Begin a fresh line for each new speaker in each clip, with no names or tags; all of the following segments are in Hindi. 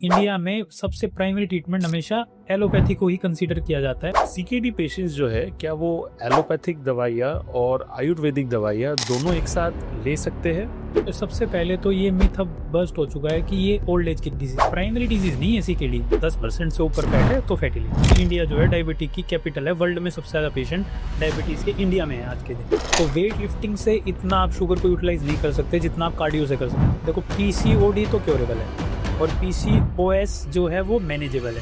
इंडिया में सबसे प्राइमरी ट्रीटमेंट हमेशा एलोपैथी को ही कंसीडर किया जाता है।
सीकेडी पेशेंट्स जो है क्या वो एलोपैथिक दवाइयाँ और आयुर्वेदिक दवाइयाँ दोनों एक साथ ले सकते हैं?
तो सबसे पहले तो ये मिथ अब बस्ट हो चुका है कि ये ओल्ड एज की डिजीज, प्राइमरी डिजीज नहीं है सीकेडी। 10% से ऊपर फैट है तो फैटी लिवर। इंडिया जो है डायबिटीज की कैपिटल है, वर्ल्ड में सबसे ज्यादा पेशेंट डायबिटीज के इंडिया में है आज के दिन। तो वेट लिफ्टिंग से इतना आप शुगर को यूटिलाइज नहीं कर सकते जितना आप कार्डियो से कर सकते हैं। देखो पीसीओडी तो क्योरेबल है और पीसीओएस जो है वो मैनेजेबल है।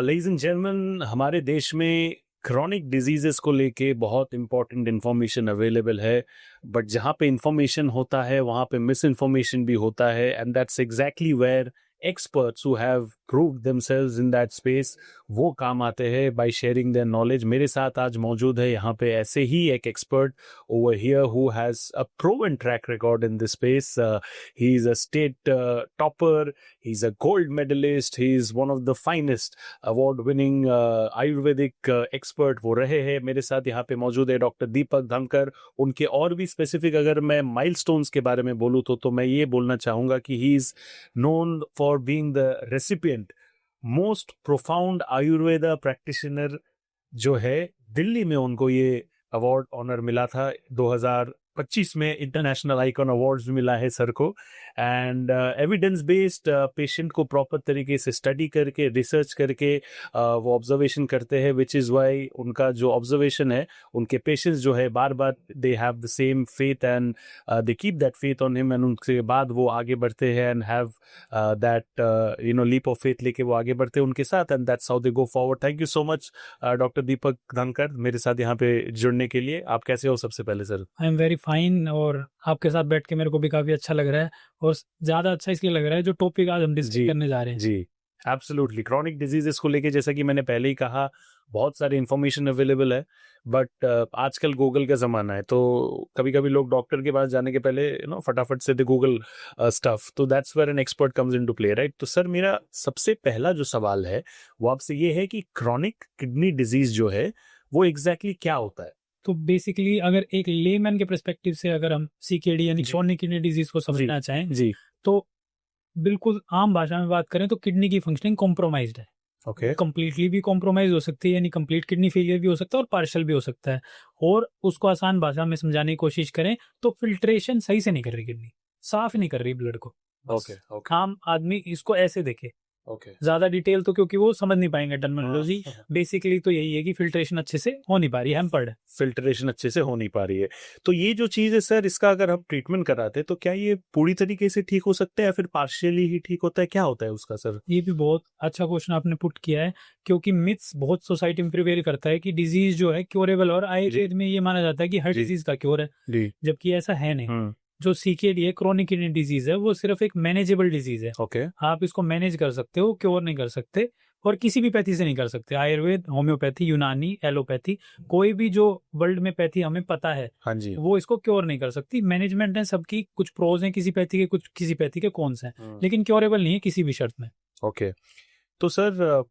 लेडीज एंड जेंटलमैन, हमारे देश में क्रॉनिक डिजीजेस को लेके बहुत इंपॉर्टेंट इन्फॉर्मेशन अवेलेबल है, बट जहाँ पे इंफॉर्मेशन होता है वहाँ पे मिस इन्फॉर्मेशन भी होता है, and that's exactly where experts who have proved themselves in that space वो काम आते हैं by sharing their knowledge। मेरे साथ आज मौजूद है यहाँ पे ऐसे ही एक expert over here who has a proven track record in this space। He is a state topper, he's a gold medalist, he is one of the finest award winning Ayurvedic expert वो रहे हैं। मेरे साथ यहाँ पे मौजूद है डॉक्टर दीपक धनकर। उनके और भी स्पेसिफिक अगर मैं माइलस्टोन्स के बारे में बोलूँ तो मैं ये बोलना चाहूँगा कि he is known for being the recipient most profound Ayurveda practitioner जो है दिल्ली में। उनको ये अवार्ड ऑनर मिला था 2025 में, इंटरनेशनल आइकॉन अवार्ड्स मिला है सर को। एंड एविडेंस बेस्ड पेशेंट को प्रॉपर तरीके से स्टडी करके रिसर्च करके वो ऑब्जर्वेशन करते हैं, विच इज़ वाई उनका जो ऑब्जर्वेशन है उनके पेशेंट्स जो है बार बार they have the same faith and they keep that faith on him, and उनके बाद वो आगे बढ़ते हैं and have that leap of faith लेके वो आगे बढ़ते हैं उनके साथ, and that's how they go forward. Thank you so much doctor Deepak Dhankar मेरे साथ यहाँ पे जुड़ने के लिए। आप कैसे हो सबसे पहले sir?
I am very fine, और आपके साथ बैठ के मेरे को भी काफी अच्छा लग रहा है, और ज्यादा अच्छा इसलिए लग रहा है जो टॉपिक आज हम डिस्कस करने जा रहे हैं।
जी एब्सोल्युटली। क्रॉनिक डिजीजेस को लेके जैसा कि मैंने पहले ही कहा बहुत सारी इंफॉर्मेशन अवेलेबल है, बट आजकल गूगल का ज़माना है, तो कभी कभी लोग डॉक्टर के पास जाने के पहले फटाफट से दे गूगल स्टफ, तो that's where an expert comes into play, right? तो सर मेरा सबसे पहला जो सवाल है वो आपसे ये है कि क्रॉनिक किडनी डिजीज जो है वो एग्जैक्टली क्या होता है?
तो बेसिकली अगर एक लेमैन के पर्सपेक्टिव से अगर हम सीकेडी यानी क्रॉनिक किडनी डिजीज को समझना चाहें
जी
तो बिल्कुल आम भाषा में बात करें तो किडनी की फंक्शनिंग कॉम्प्रोमाइज्ड है।
ओके
कंप्लीटली भी कॉम्प्रोमाइज हो सकती है, यानी कंप्लीट किडनी फेलियर भी हो सकता है और पार्शियल भी हो सकता है। और उसको आसान भाषा में समझाने की कोशिश करें तो फिल्ट्रेशन सही से नहीं कर रही किडनी, साफ नहीं कर रही ब्लड को।
ओके ओके
आम आदमी इसको ऐसे देखे,
ओके
ज्यादा डिटेल तो क्योंकि वो समझ नहीं पाएंगे टर्मिनोलॉजी। बेसिकली तो यही है कि फिल्ट्रेशन अच्छे से हो नहीं पा रही है, हैम्पर्ड है।
फिल्ट्रेशन अच्छे से हो नहीं पा रही है। तो ये जो चीज है सर, इसका अगर हम ट्रीटमेंट कराते हैं तो क्या ये पूरी तरीके से ठीक हो सकता है या फिर पार्शियली ही ठीक होता है? क्या होता है उसका सर?
ये भी बहुत अच्छा क्वेश्चन आपने पुट किया है, क्योंकि मिथ्स बहुत सोसाइटी में प्रिवेल करता है कि डिजीज जो है क्योरेबल, और आयुर्वेद में ये माना जाता है कि हर डिजीज का क्योर है,
जी
जबकि ऐसा है नहीं। जो सीकेडी है, क्रॉनिक किडनी डिजीज है, वो सिर्फ एक मैनेजेबल डिजीज है।
ओके
आप इसको मैनेज कर सकते हो, क्योर नहीं कर सकते, और किसी भी पैथी से नहीं कर सकते। आयुर्वेद, होम्योपैथी, यूनानी, एलोपैथी, कोई भी जो वर्ल्ड में पैथी हमें पता है
हाँ जी
वो इसको क्योर नहीं कर सकती। मैनेजमेंट है सबकी, कुछ प्रोज हैं किसी पैथी के, कुछ किसी पैथी के कौन से हैं, लेकिन क्योरेबल नहीं है किसी भी शर्त में।
ओके। तो सर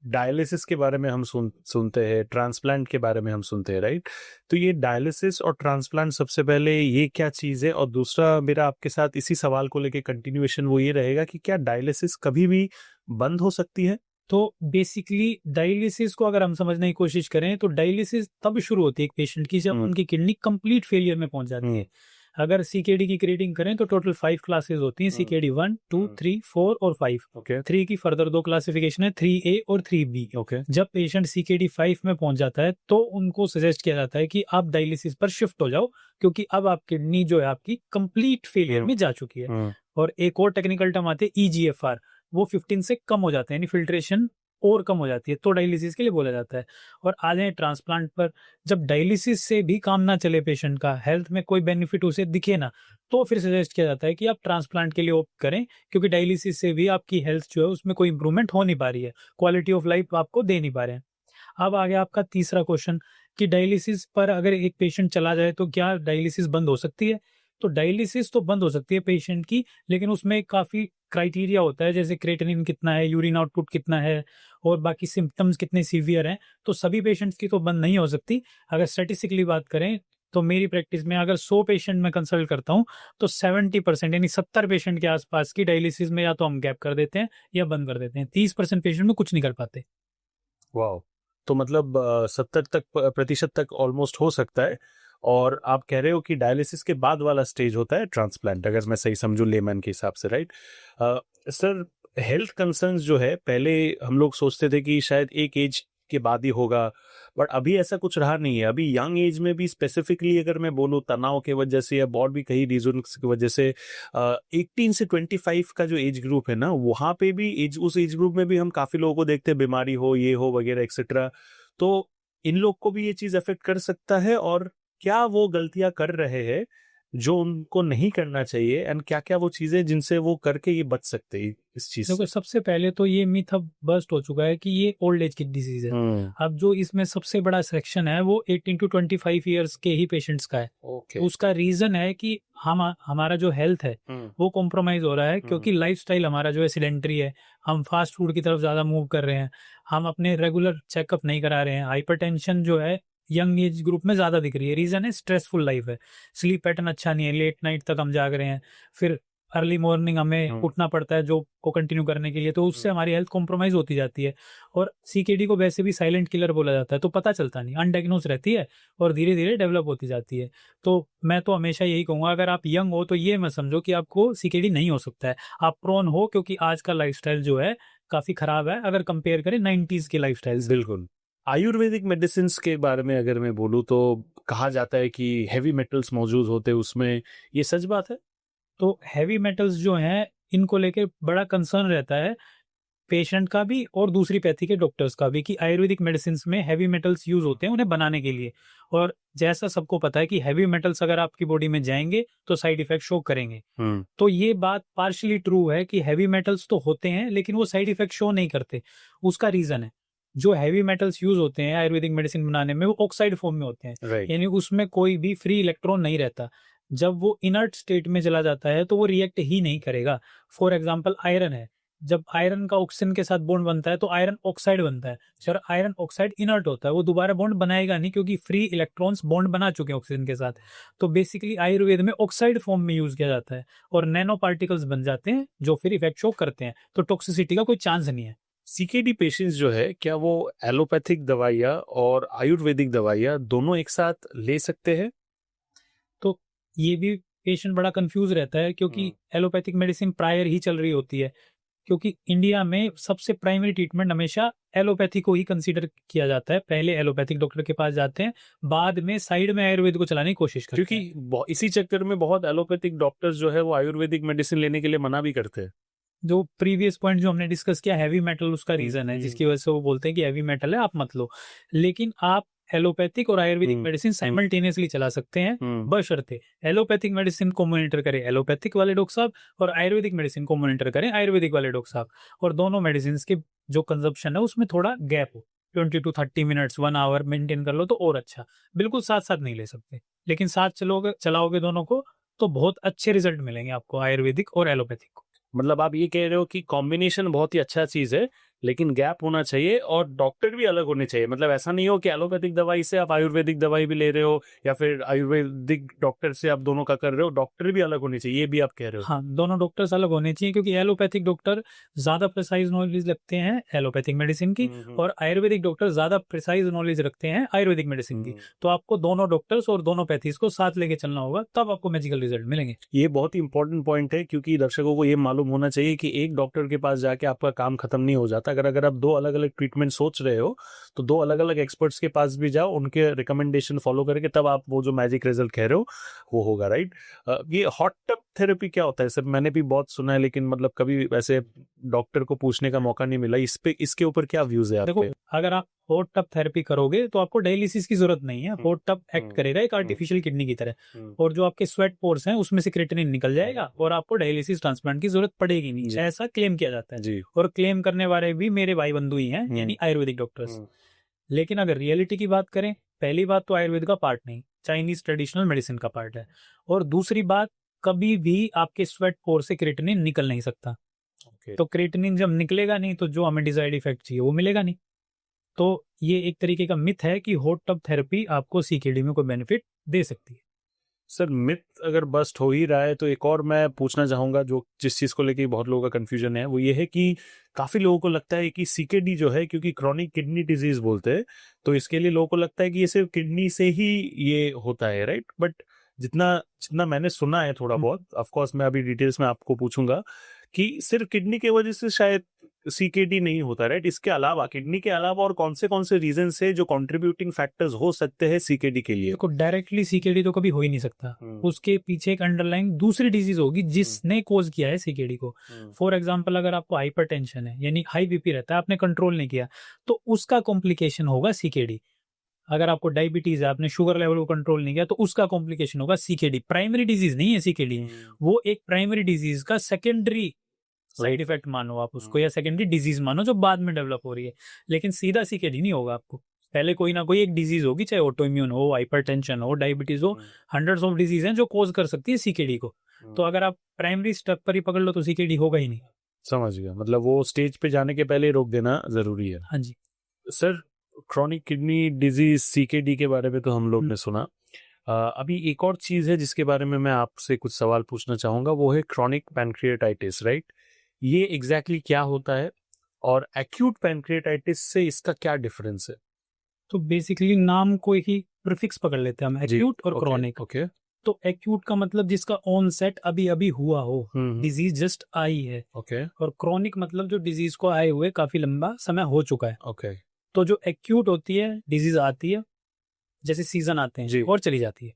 डायलिसिस के बारे में हम सुनते हैं, ट्रांसप्लांट के बारे में हम सुनते हैं, राइट? तो ये डायलिसिस और ट्रांसप्लांट, सबसे पहले ये क्या चीज़ है? और दूसरा मेरा आपके साथ इसी सवाल को लेके कंटिन्यूएशन वो ये रहेगा कि क्या डायलिसिस कभी भी बंद हो सकती है?
तो बेसिकली डायलिसिस को अगर हम समझने की कोशिश करें तो डायलिसिस तब शुरू होती है एक पेशेंट की जब उनकी किडनी कंप्लीट फेलियर में पहुंच जाती है। अगर सीकेडी की ग्रेडिंग करें तो टोटल 5 क्लासेस होती हैं, सीकेडी 1, 2, 3, 4 और 5।
ओके
3 की फर्दर 2 क्लासिफिकेशन है, 3A और 3B।
ओके
जब पेशेंट सीकेडी 5 में पहुंच जाता है तो उनको सजेस्ट किया जाता है कि आप डायलिसिस पर शिफ्ट हो जाओ, क्योंकि अब आप किडनी जो है आपकी कंप्लीट फेलियर में जा चुकी है। और एक और टेक्निकल टर्म आते हैं EGFR, वो 15 से कम हो जाते हैं, यानी फिल्ट्रेशन और कम हो जाती है, तो डायलिसिस के लिए बोला जाता है। और आ जाए ट्रांसप्लांट पर, जब डायलिसिस से भी काम ना चले, पेशेंट का हेल्थ में कोई बेनिफिट उसे दिखे ना, तो फिर सजेस्ट किया जाता है कि आप ट्रांसप्लांट के लिए ऑप्ट करें, क्योंकि डायलिसिस से भी आपकी हेल्थ जो है उसमें कोई इंप्रूवमेंट हो नहीं पा रही है, क्वालिटी ऑफ लाइफ आपको दे नहीं पा रहे हैं। अब आ गया आपका तीसरा क्वेश्चन कि डायलिसिस पर अगर एक पेशेंट चला जाए तो क्या डायलिसिस बंद हो सकती है? तो डायलिसिस तो बंद हो सकती है पेशेंट की, लेकिन उसमें काफ़ी क्राइटेरिया होता है, जैसे क्रेटिनिन कितना है, यूरिन आउटपुट कितना है, और बाकी सिम्टम्स कितने सीवियर हैं। तो सभी पेशेंट्स की तो बंद नहीं हो सकती। अगर स्टैटिस्टिकली बात करें तो मेरी प्रैक्टिस में अगर 100 पेशेंट में कंसल्ट करता हूँ तो 70% यानी 70 पेशेंट के आसपास की डायलिसिस में या तो हम गैप कर देते हैं या बंद कर देते हैं। 30% पेशेंट में कुछ नहीं कर पाते।
वाह, तो मतलब 70 तक प्रतिशत तक ऑलमोस्ट हो सकता है। और आप कह रहे हो कि डायलिसिस के बाद वाला स्टेज होता है ट्रांसप्लांट, अगर मैं सही समझूं लेमैन के हिसाब से, राइट? सर, हेल्थ कंसर्न्स जो है, पहले हम लोग सोचते थे कि शायद एक एज के बाद ही होगा, बट अभी ऐसा कुछ रहा नहीं है। अभी यंग एज में भी स्पेसिफिकली अगर मैं बोलूँ तनाव की वजह से या और भी कई रीजन की वजह से 18 से 25 का जो एज ग्रुप है ना, वहाँ पे भी उस एज ग्रुप में भी हम काफी लोगों को देखते हैं बीमारी हो, ये हो वगैरह एक्सेट्रा। तो इन लोग को भी ये चीज अफेक्ट कर सकता है, और क्या वो गलतियां कर रहे हैं जो उनको नहीं करना चाहिए, एंड क्या क्या वो चीजें जिनसे वो करके ये बच सकते हैं इस चीज
देखो,
से?
सबसे पहले तो ये मिथ अब बस्ट हो चुका है कि ये ओल्ड एज की डिजीज है। अब जो इसमें सबसे बड़ा सेक्शन है वो 18 टू 25 ईयर्स के ही पेशेंट्स का है।
ओके।
तो उसका रीजन है कि हमारा जो हेल्थ है वो कॉम्प्रोमाइज हो रहा है, क्योंकि लाइफस्टाइल हमारा जो है सिडेंट्री है। हम फास्ट फूड की तरफ ज्यादा मूव कर रहे हैं, हम अपने रेगुलर चेकअप नहीं करा रहे हैं। हाइपरटेंशन जो है यंग एज ग्रुप में ज्यादा दिख रही है। रीजन है स्ट्रेसफुल लाइफ है, स्लीप पैटर्न अच्छा नहीं है, लेट नाइट तक हम जाग रहे हैं, फिर अर्ली मॉर्निंग हमें उठना पड़ता है जॉब को कंटिन्यू करने के लिए, तो उससे हमारी हेल्थ कॉम्प्रोमाइज होती जाती है। और सीकेडी को वैसे भी साइलेंट किलर बोला जाता है, तो पता चलता नहीं, अनडायग्नोज रहती है और धीरे धीरे डेवलप होती जाती है। तो मैं तो हमेशा यही कहूंगा, अगर आप यंग हो तो ये मत समझो कि आपको सीकेडी नहीं हो सकता है। आप प्रोन हो, क्योंकि आज का लाइफस्टाइल जो है काफी खराब है अगर कंपेयर करें 90s के लाइफस्टाइल से।
बिल्कुल। आयुर्वेदिक मेडिसिन के बारे में अगर मैं बोलूँ तो कहा जाता है कि हैवी मेटल्स मौजूद होते हैं उसमें, ये सच बात है?
तो हैवी मेटल्स जो हैं इनको लेके बड़ा कंसर्न रहता है पेशेंट का भी और दूसरी पैथी के डॉक्टर्स का भी, कि आयुर्वेदिक मेडिसिन में हैवी मेटल्स यूज होते हैं उन्हें बनाने के लिए। और जैसा सबको पता है कि हैवी मेटल्स अगर आपकी बॉडी में जाएंगे तो साइड इफेक्ट शो करेंगे। तो ये बात पार्शियली ट्रू है कि हैवी मेटल्स तो होते हैं लेकिन वो साइड इफेक्ट शो नहीं करते। उसका रीजन है, जो हैवी मेटल्स यूज होते हैं आयुर्वेदिक मेडिसिन बनाने में वो ऑक्साइड फॉर्म में होते हैं,
राइट।
यानी उसमें कोई भी फ्री इलेक्ट्रॉन नहीं रहता। जब वो इनर्ट स्टेट में चला जाता है तो वो रिएक्ट ही नहीं करेगा। फॉर एग्जाम्पल आयरन है, जब आयरन का ऑक्सीजन के साथ बॉन्ड बनता है तो आयरन ऑक्साइड बनता है। सर, आयरन ऑक्साइड इनर्ट होता है, वो दोबारा बॉन्ड बनाएगा नहीं, क्योंकि फ्री इलेक्ट्रॉन्स बॉन्ड बना चुके हैं ऑक्सीजन के साथ। तो बेसिकली आयुर्वेद में ऑक्साइड फॉर्म में यूज किया जाता है और नैनो पार्टिकल्स बन जाते हैं जो फिर इफेक्ट शो करते हैं। तो टॉक्सिसिटी का कोई चांस नहीं है।
सीकेडी पेशेंट्स जो है, क्या वो एलोपैथिक दवाइयाँ और आयुर्वेदिक दवाइयाँ दोनों एक साथ ले सकते हैं?
तो ये भी पेशेंट बड़ा कंफ्यूज रहता है, क्योंकि एलोपैथिक मेडिसिन प्रायर ही चल रही होती है, क्योंकि इंडिया में सबसे प्राइमरी ट्रीटमेंट हमेशा एलोपैथी को ही कंसीडर किया जाता है। पहले एलोपैथिक डॉक्टर के पास जाते हैं, बाद में साइड में आयुर्वेद को चलाने की कोशिश करते हैं।
क्योंकि इसी चक्कर में बहुत एलोपैथिक डॉक्टर्स जो है वो आयुर्वेदिक मेडिसिन लेने के लिए मना भी करते हैं।
जो प्रीवियस पॉइंट जो हमने डिस्कस किया, हैवी मेटल उसका रीजन है, जिसकी वजह से वो बोलते हैं कि हैवी मेटल है आप मत लो। लेकिन आप एलोपैथिक और आयुर्वेदिक मेडिसिन साइमल्टेनियसली चला सकते हैं, बशर्ते एलोपैथिक मेडिसिन को मॉनिटर करें एलोपैथिक वाले डॉक्टर साहब और आयुर्वेदिक मेडिसिन को मॉनिटर करें आयुर्वेदिक वाले डॉक्टर साहब। और दोनों मेडिसिन के जो कंजप्शन है उसमें थोड़ा गैप हो, 20 to 30 मिनट्स 1 आवर मेंटेन कर लो तो और अच्छा। बिल्कुल साथ साथ नहीं ले सकते, लेकिन साथ चलाओगे दोनों को तो बहुत अच्छे रिजल्ट मिलेंगे आपको आयुर्वेदिक और एलोपैथिक को।
मतलब आप ये कह रहे हो कि कॉम्बिनेशन बहुत ही अच्छा चीज है, लेकिन गैप होना चाहिए और डॉक्टर भी अलग होने चाहिए। मतलब ऐसा नहीं हो कि एलोपैथिक दवाई से आप आयुर्वेदिक दवाई भी ले रहे हो, या फिर आयुर्वेदिक डॉक्टर से आप दोनों का कर रहे हो, डॉक्टर भी अलग होने चाहिए, ये भी आप कह रहे हो?
हाँ, दोनों डॉक्टर्स अलग होने चाहिए, क्योंकि एलोपैथिक डॉक्टर ज्यादा प्रिसाइज नॉलेज रखते हैं एलोपैथिक मेडिसिन की और आयुर्वेदिक डॉक्टर ज्यादा प्रिसाइज नॉलेज रखते हैं आयुर्वेदिक मेडिसिन की। तो आपको दोनों डॉक्टर्स और दोनों पैथीज को साथ लेके चलना होगा, तब आपको मैजिकल रिजल्ट मिलेंगे।
ये बहुत ही इंपॉर्टेंट पॉइंट है, क्योंकि दर्शकों को ये मालूम होना चाहिए कि एक डॉक्टर के पास जाके आपका काम खत्म नहीं हो जाता। अगर आप दो अलग अलग ट्रीटमेंट सोच रहे हो तो दो अलग अलग एक्सपर्ट्स के पास भी जाओ, उनके रिकमेंडेशन फॉलो करके तब आप वो जो मैजिक रिजल्ट कह रहे हो वो होगा, राइट? ये हॉट टब थेरेपी क्या होता है सर? मैंने भी बहुत सुना है, लेकिन मतलब कभी वैसे डॉक्टर को पूछने का मौका नहीं मिला। इसके ऊपर क्या व्यूज है
देखो,
आपके?
अगर आप हॉट टब थेरेपी करोगे तो आपको डायलिसिस की जरूरत नहीं है। हॉट टब एक्ट करेगा एक आर्टिफिशियल किडनी की तरह, और जो आपके स्वेट पोर्स हैं उसमें से क्रिएटिनिन निकल जाएगा और आपको डायलिसिस ट्रांसप्लांट की जरूरत पड़ेगी नहीं, ऐसा क्लेम किया जाता है।
जी।
और क्लेम करने वाले भी मेरे भाई बंधु ही हैं, यानी आयुर्वेदिक डॉक्टर्स। लेकिन अगर रियलिटी की बात करें, पहली बात तो आयुर्वेद का पार्ट नहीं, चाइनीज ट्रेडिशनल मेडिसिन का पार्ट है। और दूसरी बात, कभी भी आपके स्वेट पोर से क्रिएटिनिन निकल नहीं सकता। तो क्रिएटिनिन जब निकलेगा नहीं तो जो हमें डिजायर्ड इफेक्ट चाहिए वो मिलेगा नहीं। तो ये एक तरीके का मिथ है कि हॉट टब थेरेपी आपको सीकेडी में कोई बेनिफिट दे सकती है।
सर मिथ अगर बस्ट हो ही रहा है तो एक और मैं पूछना चाहूंगा, जो जिस चीज को लेके बहुत लोगों का कंफ्यूजन है, वो ये है कि काफी लोगों को लगता है कि सीकेडी जो है, क्योंकि क्रॉनिक किडनी डिजीज बोलते हैं, तो इसके लिए लोगों को लगता है कि ये सिर्फ किडनी से ही ये होता है, राइट? बट जितना जितना मैंने सुना है थोड़ा बहुत, ऑफ कोर्स मैं अभी डिटेल्स में आपको पूछूंगा, कि सिर्फ किडनी की वजह से शायद सीकेडी नहीं होता, राइट? इसके अलावा, किडनी के अलावा और कौन से रीजन है जो कंट्रीब्यूटिंग फैक्टर्स हो सकते हैं सीकेडी के लिए?
देखो डायरेक्टली सीकेडी तो कभी हो ही नहीं सकता, उसके पीछे एक अंडरलाइंग दूसरी डिजीज होगी जिसने कोज किया है सीकेडी को। फॉर एग्जांपल अगर आपको हाइपरटेंशन है यानी हाई बीपी रहता है, आपने कंट्रोल नहीं किया, तो उसका कॉम्प्लिकेशन होगा सीकेडी। अगर आपको डायबिटीज है, आपने शुगर लेवल को कंट्रोल नहीं किया, तो उसका कॉम्प्लिकेशन होगा सीकेडी। प्राइमरी डिजीज नहीं है सीकेडी, वो एक प्राइमरी डिजीज का सेकेंडरी साइड इफेक्ट मानो आप उसको, या सेकेंडरी डिजीज मानो जो बाद में डेवलप हो रही है, लेकिन सीधा सीकेडी नहीं होगा आपको। पहले कोई ना कोई एक डिजीज होगी, चाहे ऑटोइम्यून हो, हाइपरटेंशन हो, डायबिटीज हो, हंड्रेड्स ऑफ डिजीज हैं जो कोज कर सकती है सीकेडी को। तो अगर आप प्राइमरी स्टेप पर ही पकड़ लो तो सीकेडी होगा ही नहीं।
समझ गया, मतलब वो स्टेज पे जाने के पहले रोक देना जरूरी है।
हाँ जी
sir chronic kidney disease CKD के बारे में तो हम लोग ने सुना, अभी एक और चीज है जिसके बारे में मैं आपसे कुछ सवाल पूछना चाहूंगा, वो है क्रॉनिक पैनक्रिएटाइटिस, राइट? ये एग्जैक्टली क्या होता है और एक्यूट पैनक्रिएटाइटिस से इसका क्या डिफरेंस है?
तो बेसिकली नाम को ही प्रीफिक्स पकड़ लेते हैं हम, एक्यूट और क्रॉनिक।
ओके।
तो एक्यूट का मतलब जिसका ऑनसेट अभी अभी हुआ हो, डिजीज जस्ट आई है।
ओके।
और क्रॉनिक मतलब जो डिजीज को आए हुए काफी लंबा समय हो चुका है।
ओके।
तो जो एक्यूट होती है, डिजीज आती है, जैसे सीजन आते हैं और चली जाती है।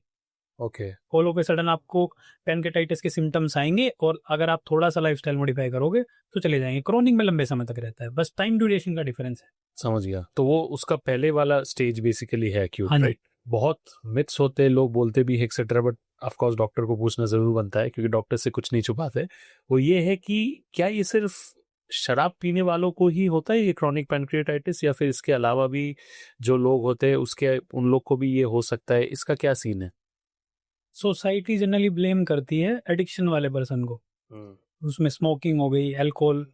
Okay.
All of a sudden आपको पैनक्रेटाइटिस के सिम्टम्स आएंगे, और अगर आप थोड़ा सा लाइफस्टाइल मॉडिफाई करोगे तो चले जाएंगे। क्रॉनिक में लंबे समय तक रहता है, बस टाइम ड्यूरेशन का डिफरेंस है।
समझ गया, तो वो उसका पहले वाला स्टेज बेसिकली है एक्यूट,
हाँ जी।
राइट? बहुत मिथ्स होते हैं, लोग बोलते भी है etcetera, but of course doctor को पूछना जरूर बनता है क्योंकि डॉक्टर से कुछ नहीं छुपाते। वो ये है कि क्या ये सिर्फ शराब पीने वालों को ही होता है ये क्रॉनिक पैनक्रिएटाइटिस, या फिर इसके अलावा भी जो लोग होते हैं उसके उन लोग को भी ये हो सकता है? इसका क्या सीन है?
सोसाइटी जनरली ब्लेम करती है एडिक्शन वाले पर्सन को, उसमें स्मोकिंग हो गई, अल्कोहल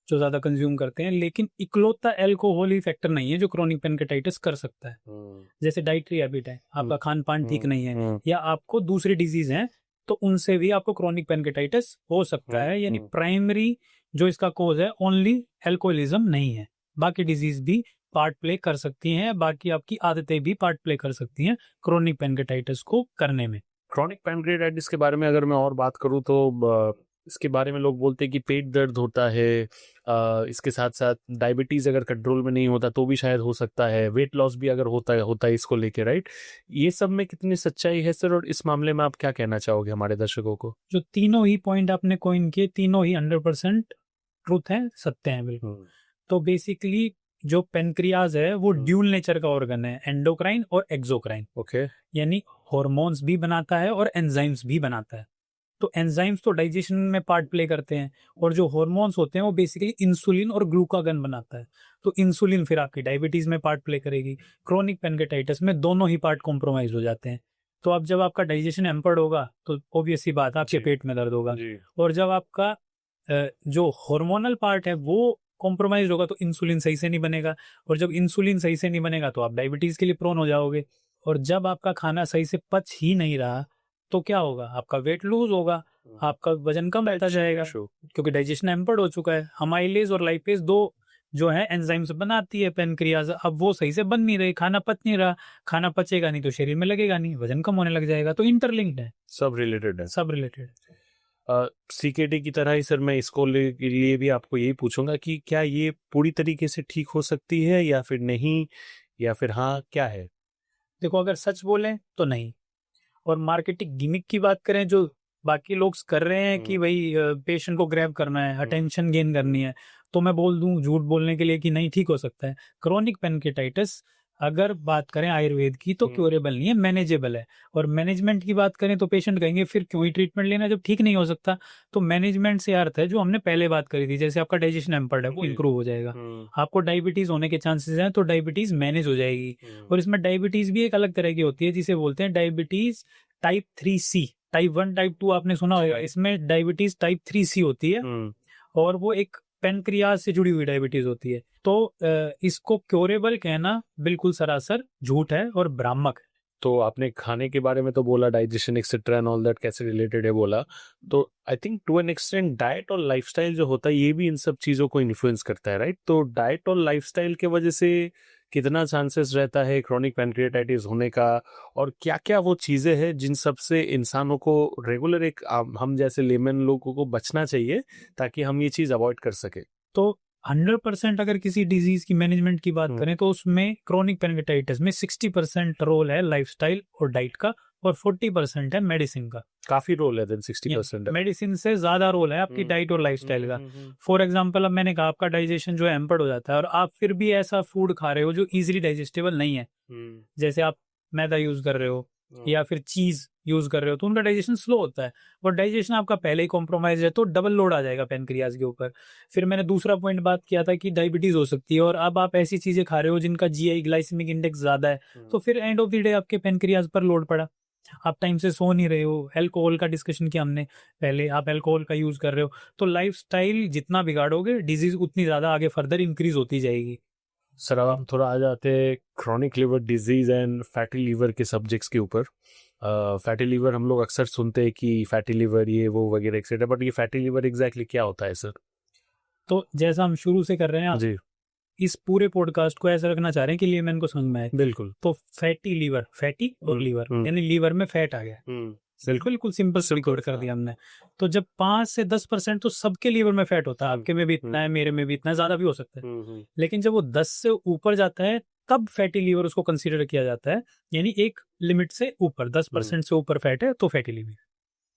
जो ज्यादा कंज्यूम करते हैं, लेकिन इकलौता अल्कोहल ही फैक्टर नहीं है जो क्रॉनिक पैनक्रेटाइटिस कर सकता है। जैसे डाइटरी हैबिट है, आपका खान पान ठीक नहीं है, या आपको दूसरी डिजीज है, तो उनसे भी आपको क्रॉनिक पैनक्रेटाइटिस हो सकता है। यानी प्राइमरी जो इसका कोज है ओनली अल्कोहलिज्म नहीं है, बाकी डिजीज भी पार्ट प्ले कर सकती हैं, बाकी आपकी आदतें भी पार्ट प्ले कर सकती हैं क्रॉनिक पैनक्रेटाइटिस को करने में।
क्रॉनिक पैनक्रिएटाइटिस के बारे में अगर मैं और बात करूं तो इसके बारे में लोग बोलते हैं कि पेट दर्द होता है, इसके साथ साथ डायबिटीज अगर कंट्रोल में नहीं होता तो भी शायद हो सकता है, वेट लॉस भी अगर होता है इसको लेके, राइट? ये सब में कितनी सच्चाई है सर, और इस मामले में आप क्या कहना चाहोगे हमारे दर्शकों को?
जो तीनों ही पॉइंट आपने कॉइन किए, तीनों ही 100% ट्रूथ है, सत्य है बिल्कुल। तो बेसिकली जो पेनक्रियाज है वो ड्यूल नेचर का ऑर्गन है, एंडोक्राइन और एक्सोक्राइन।
ओके।
यानी हॉर्मोन्स भी बनाता है और एंजाइम्स भी बनाता है। तो एंजाइम्स तो डाइजेशन में पार्ट प्ले करते हैं, और जो हॉर्मोन्स होते हैं वो बेसिकली इंसुलिन और ग्लूकागन बनाता है। तो इंसुलिन फिर आपकी डायबिटीज में पार्ट प्ले करेगी। क्रॉनिक पैनक्रेटाइटिस में दोनों ही पार्ट कॉम्प्रोमाइज हो जाते हैं। तो अब जब आपका डाइजेशन एम्पर्ड होगा तो ऑब्वियस सी बात आपके पेट में दर्द होगा, और जब आपका जो हार्मोनल पार्ट है वो कॉम्प्रोमाइज होगा तो इंसुलिन सही से नहीं बनेगा, और जब इंसुलिन सही से नहीं बनेगा तो आप डायबिटीज के लिए प्रोन हो जाओगे। और जब आपका खाना सही से पच ही नहीं रहा तो क्या होगा, आपका वेट लूज होगा, आपका वजन कम रहता जाएगा, क्योंकि डाइजेशन एम्पर्ड हो चुका है। अमाइलेज और लाइपेज दो जो है एंजाइम्स बनाती है पेनक्रियाज, अब वो सही से बन नहीं रही, खाना पच नहीं रहा, खाना पचेगा नहीं तो शरीर में लगेगा नहीं, वजन कम होने लग जाएगा। तो इंटरलिंक्ड है,
सब रिलेटेड है,
सब रिलेटेड।
सीकेडी की तरह ही सर मैं इसको लिए भी आपको यही पूछूंगा कि क्या ये पूरी तरीके से ठीक हो सकती है या फिर नहीं, या फिर हाँ, क्या है?
देखो अगर सच बोलें तो नहीं, और मार्केटिंग गिमिक की बात करें जो बाकी लोग कर रहे हैं कि भाई पेशेंट को ग्रैब करना है, अटेंशन गेन करनी है, तो मैं बोल दूं झूठ बोलने के लिए कि नहीं, ठीक हो सकता है। क्रॉनिक पैनक्रेटाइटिस अगर बात करें आयुर्वेद की तो क्योरेबल नहीं है, मैनेजेबल है। और मैनेजमेंट की बात करें तो पेशेंट कहेंगे फिर क्यों ही ट्रीटमेंट लेना जब ठीक नहीं हो सकता। तो मैनेजमेंट से अर्थ है जो हमने पहले बात करी थी, जैसे आपका डाइजेशन एम्पर्ड है वो इंप्रूव हो जाएगा, आपको डायबिटीज होने के चांसेस हैं तो डायबिटीज मैनेज हो जाएगी। और इसमें डायबिटीज भी एक अलग तरह की होती है जिसे बोलते हैं diabetes type 3C। Type 1 type 2 आपने सुना होगा, इसमें डायबिटीज टाइप 3C होती है, और वो एक पेनक्रियाज से जुड़ी हुई डायबिटीज होती है। तो इसको क्योरेबल कहना बिल्कुल सरासर झूठ है और भ्रामक है।
तो आपने खाने के बारे में तो बोला, digestion etcetera and all that कैसे रिलेटेड है बोला, तो I think to an extent diet और लाइफस्टाइल जो होता है ये भी इन सब चीज़ों को इन्फ्लुएंस करता है, राइट? तो डाइट और लाइफस्टाइल के वजह से कितना चांसेस रहता है क्रोनिक पैनक्रियाटाइटिस होने का, और क्या क्या वो चीज़ें हैं जिन सब से इंसानों को रेगुलर एक हम जैसे लेमन लोगों को बचना चाहिए ताकि हम ये चीज़ अवॉइड कर सके?
तो 100% अगर किसी डिजीज की मैनेजमेंट की बात करें तो उसमें क्रोनिक पैनक्रेटाइटिस में 60% रोल है लाइफस्टाइल और डाइट का, और 40% है मेडिसिन का।
काफी रोल है देन 60%।
मेडिसिन से ज्यादा रोल है आपकी डाइट और लाइफस्टाइल का। फॉर एग्जांपल, अब मैंने कहा आपका डाइजेशन जो है एम्पर्ड हो जाता है और आप फिर भी ऐसा फूड खा रहे हो जो इजीली डाइजेस्टेबल नहीं है, जैसे आप मैदा यूज कर रहे हो या फिर चीज यूज कर रहे हो, तो उनका डाइजेशन स्लो होता है और डाइजेशन आपका पहले ही कॉम्प्रोमाइज है तो डबल लोड आ जाएगा पेनक्रियाज के ऊपर। फिर मैंने दूसरा पॉइंट बात किया था कि डायबिटीज हो सकती है, और अब आप ऐसी चीजें खा रहे हो जिनका जीआई ग्लाइसेमिक इंडेक्स ज्यादा है, तो फिर एंड ऑफ द डे आपके पेनक्रियाज पर लोड पड़ा। आप टाइम से सो नहीं रहे हो, अल्कोहल का डिस्कशन किया हमने पहले, आप अल्कोहल का यूज कर रहे हो, तो लाइफस्टाइल जितना बिगाड़ोगे डिजीज उतनी ज्यादा आगे फर्दर इंक्रीज होती जाएगी।
सर अब हम थोड़ा आ जाते हैं chronic liver disease and fatty liver के सब्जेक्ट्स के ऊपर। फैटी लीवर हम लोग अक्सर सुनते हैं कि फैटी लीवर ये वो वगैरह एक्सेट्रा, बट ये फैटी लीवर एग्जैक्टली क्या होता है सर?
तो जैसा हम शुरू से कर रहे हैं,
जी
इस पूरे पॉडकास्ट को ऐसा रखना चाह रहे हैं कि लीवर को समझ में आए।
बिल्कुल।
तो फैटी लीवर, फैटी और लीवर यानी लीवर में फैट आ गया, बिल्कुल सिंपल रिकॉर्ड कर दिया हमने। तो जब 5 से 10% तो सबके लीवर में फैट होता है, आपके में भी इतना है, मेरे में भी इतना है, ज्यादा भी हो सकता है, लेकिन जब वो 10 से ऊपर जाता है तब फैटी लीवर उसको कंसीडर किया जाता है, यानी एक लिमिट से ऊपर 10% से ऊपर फैट है तो फैटी लीवर।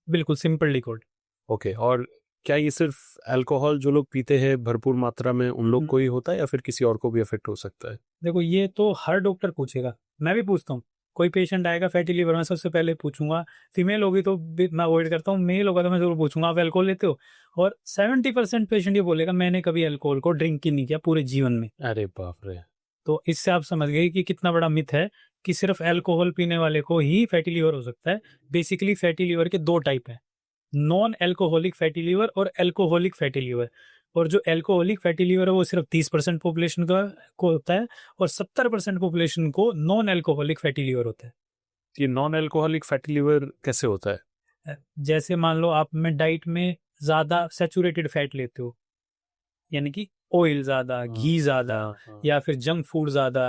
बिल्कुल सिंपल रिकॉर्ड।
ओके, और क्या ये सिर्फ अल्कोहल जो लोग पीते हैं भरपूर मात्रा में उन लोग को ही होता है या फिर किसी और को भी अफेक्ट हो सकता है?
देखो, ये तो हर डॉक्टर पूछेगा, मैं भी पूछता हूँ। कोई पेशेंट आएगा फैटी लीवर में, सबसे पहले पूछूंगा, फीमेल होगी तो मैं अवॉइड करता हूँ, मेल होगा तो मैं जरूर पूछूंगा आप अल्कोहल लेते हो, और 70% पेशेंट ये बोलेगा मैंने कभी अल्कोहल को ड्रिंक ही नहीं किया पूरे जीवन में।
अरे बाप रे।
तो इससे आप समझ गए कि कितना बड़ा मिथ है कि सिर्फ अल्कोहल पीने वाले को ही फैटी लीवर हो सकता है। बेसिकली फैटी लीवर के दो टाइप हैं, नॉन अल्कोहलिक फैटी लीवर और अल्कोहलिक फैटी लीवर। और जो अल्कोहलिक फैटी लीवर है वो सिर्फ 30% पॉपुलेशन का को होता है, और 70% पॉपुलेशन को नॉन अल्कोहलिक फैटी लीवर होता है।
ये नॉन अल्कोहलिक फैटी लीवर कैसे होता है?
जैसे मान लो आप में डाइट में ज्यादा सैचुरेटेड फैट लेते हो, यानी कि ऑयल ज्यादा, घी ज्यादा, या फिर जंक फूड ज्यादा,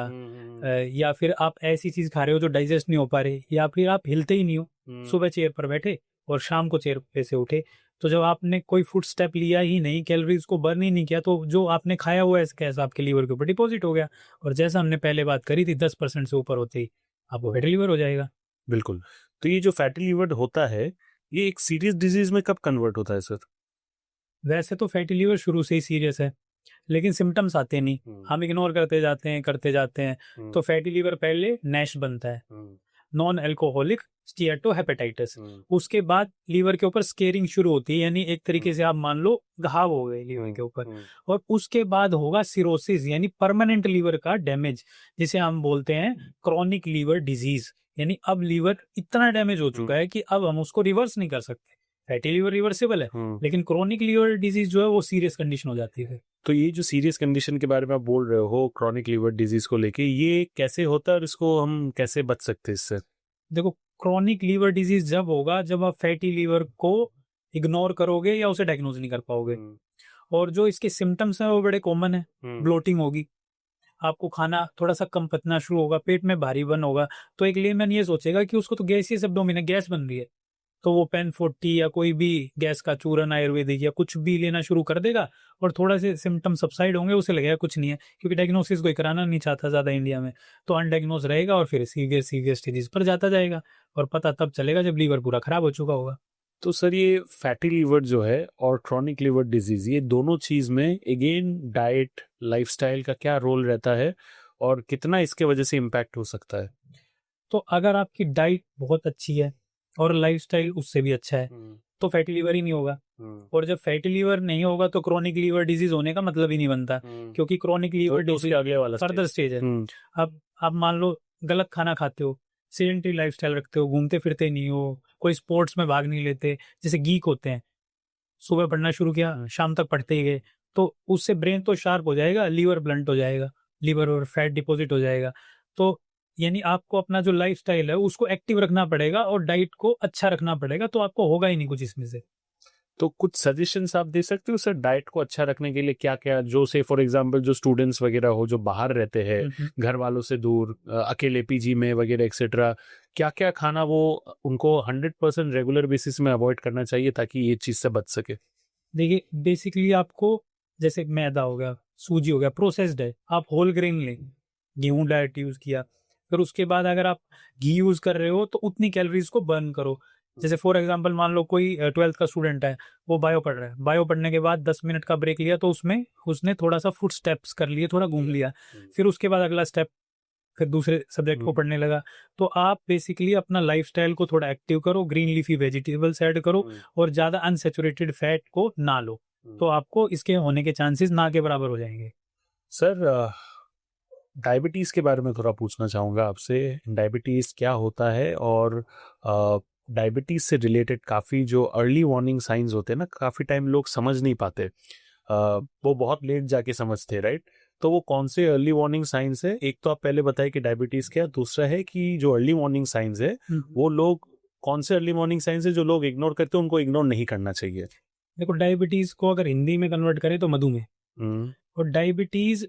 या फिर आप ऐसी चीज खा रहे हो जो डाइजेस्ट नहीं हो पा रही, या फिर आप हिलते ही नहीं हो, सुबह चेयर पर बैठे और शाम को चेयर पे से उठे, तो जब आपने कोई फूड स्टेप लिया ही नहीं, कैलोरीज को बर्न ही नहीं किया, तो जो आपने खाया हुआ है कैसा आपके लीवर के ऊपर डिपॉजिट हो गया, और जैसा हमने पहले बात करी थी 10% से ऊपर होते ही आपको फैटी लीवर हो जाएगा।
बिल्कुल। तो ये जो फैटी लीवर होता है ये एक सीरियस डिजीज में कब कन्वर्ट होता है सर?
वैसे तो फैटी लीवर शुरू से ही सीरियस है, लेकिन सिम्टम्स आते नहीं, हम इग्नोर करते जाते हैं। तो फैटी लीवर पहले नैश बनता है, नॉन अल्कोहलिक स्टीएटोहेपेटाइटिस, उसके बाद लीवर के ऊपर स्केरिंग शुरू होती है, यानी एक तरीके से आप मान लो घाव हो गए लीवर के ऊपर, और उसके बाद होगा सिरोसिस यानी परमानेंट लीवर का डैमेज, जिसे हम बोलते हैं क्रॉनिक लीवर डिजीज। यानी अब लीवर इतना डैमेज हो चुका है कि अब हम उसको रिवर्स नहीं कर सकते। फैटी लीवर रिवर्सिबल है, लेकिन क्रोनिक लीवर डिजीज जो है वो सीरियस कंडीशन हो जाती है।
तो ये जो सीरियस कंडीशन के बारे में आप बोल रहे हो क्रॉनिक लीवर डिजीज को लेके, ये कैसे होता है और इसको हम कैसे बच सकते हैं इससे?
देखो, क्रोनिक लीवर डिजीज जब होगा जब आप फैटी लीवर को इग्नोर करोगे या उसे डायग्नोज नहीं कर पाओगे, और जो इसके सिम्टम्स हैं वो बड़े कॉमन है। ब्लोटिंग होगी, आपको खाना थोड़ा सा कम पचना शुरू होगा, पेट में भारीपन होगा, तो एक लेमैन ये सोचेगा कि उसको तो गैसियस एब्डोमेन, गैस बन रही है, तो वो पेन 40 या कोई भी गैस का चूरन आयुर्वेदिक या कुछ भी लेना शुरू कर देगा, और थोड़ा से सिम्टम सबसाइड होंगे, उसे लगेगा कुछ नहीं है, क्योंकि डायग्नोसिस कोई कराना नहीं चाहता ज्यादा इंडिया में, तो अनडायग्नोज रहेगा और फिर सीवियर स्टेजेस पर जाता जाएगा, और पता तब चलेगा जब लीवर पूरा खराब हो चुका होगा।
तो सर ये फैटी लीवर जो है और क्रॉनिक लीवर डिजीज, ये दोनों चीज में अगेन डाइट लाइफस्टाइल का क्या रोल रहता है और कितना इसके वजह से इम्पैक्ट हो सकता है?
तो अगर आपकी डाइट बहुत अच्छी है और लाइफस्टाइल उससे भी अच्छा है तो फैटी लीवर ही नहीं होगा, और जब फैटी लीवर नहीं होगा तो क्रोनिक लीवर डिजीज होने का मतलब ही नहीं बनता, क्योंकि क्रोनिक लीवर डिजीज
अगले वाला
फर्दर स्टेज है। अब आप मान लो गलत खाना खाते हो, सेडेंटरी लाइफस्टाइल रखते हो, घूमते फिरते नहीं हो, कोई स्पोर्ट्स में भाग नहीं लेते, जैसे गीक होते हैं, सुबह पढ़ना शुरू किया शाम तक पढ़ते ही गए, तो उससे ब्रेन तो शार्प हो जाएगा, लीवर ब्लंट हो जाएगा, लीवर और फैट डिपॉजिट हो जाएगा। तो यानी आपको अपना जो लाइफस्टाइल है उसको एक्टिव रखना पड़ेगा और डाइट को अच्छा रखना पड़ेगा, तो आपको होगा ही नहीं कुछ इसमें से।
तो कुछ सजेशंस आप दे सकते हो सर डाइट को अच्छा रखने के लिए? क्या क्या, जो से फॉर एग्जांपल जो स्टूडेंट्स वगैरह हो, जो बाहर रहते हैं घर वालों से दूर, अकेले पीजी में वगैरह एक्सेट्रा, क्या क्या खाना वो उनको 100% रेगुलर बेसिस में अवॉइड करना चाहिए ताकि ये चीज से बच सके?
देखिए बेसिकली आपको जैसे मैदा हो गया, सूजी हो गया, प्रोसेस्ड है, आप होल ग्रेन लें, गेहूं डाइट यूज किया, फिर उसके बाद अगर आप घी यूज कर रहे हो तो उतनी कैलोरीज को बर्न करो। जैसे फॉर एग्जांपल मान लो कोई 12th का स्टूडेंट है, वो बायो पढ़ रहा है, बायो पढ़ने के बाद 10 मिनट का ब्रेक लिया तो उसमें उसने थोड़ा सा फुट स्टेप्स कर लिए, थोड़ा घूम लिया, फिर उसके बाद अगला स्टेप, फिर दूसरे सब्जेक्ट को पढ़ने लगा। तो आप बेसिकली अपना लाइफस्टाइल को थोड़ा एक्टिव करो, ग्रीन लीफी वेजिटेबल्स ऐड करो और ज़्यादा अनसेचुरेटेड फैट को ना लो, तो आपको इसके होने के चांसेस ना के बराबर हो जाएंगे।
सर डायबिटीज़ के बारे में थोड़ा पूछना चाहूँगा आपसे। डायबिटीज़ क्या होता है? और डायबिटीज़ से रिलेटेड काफ़ी जो अर्ली वार्निंग साइंस होते हैं ना, काफ़ी टाइम लोग समझ नहीं पाते, वो बहुत लेट जाके समझते, राइट? तो वो कौन से अर्ली वार्निंग साइंस है? एक तो आप पहले बताए कि डायबिटीज़ क्या, दूसरा है कि जो अर्ली वार्निंग साइंस है वो लोग कौन से अर्ली वार्निंग साइंस है जो लोग इग्नोर करते हैं, उनको इग्नोर नहीं करना चाहिए?
देखो डायबिटीज को अगर हिंदी में कन्वर्ट करें तो मधुमेह। और डायबिटीज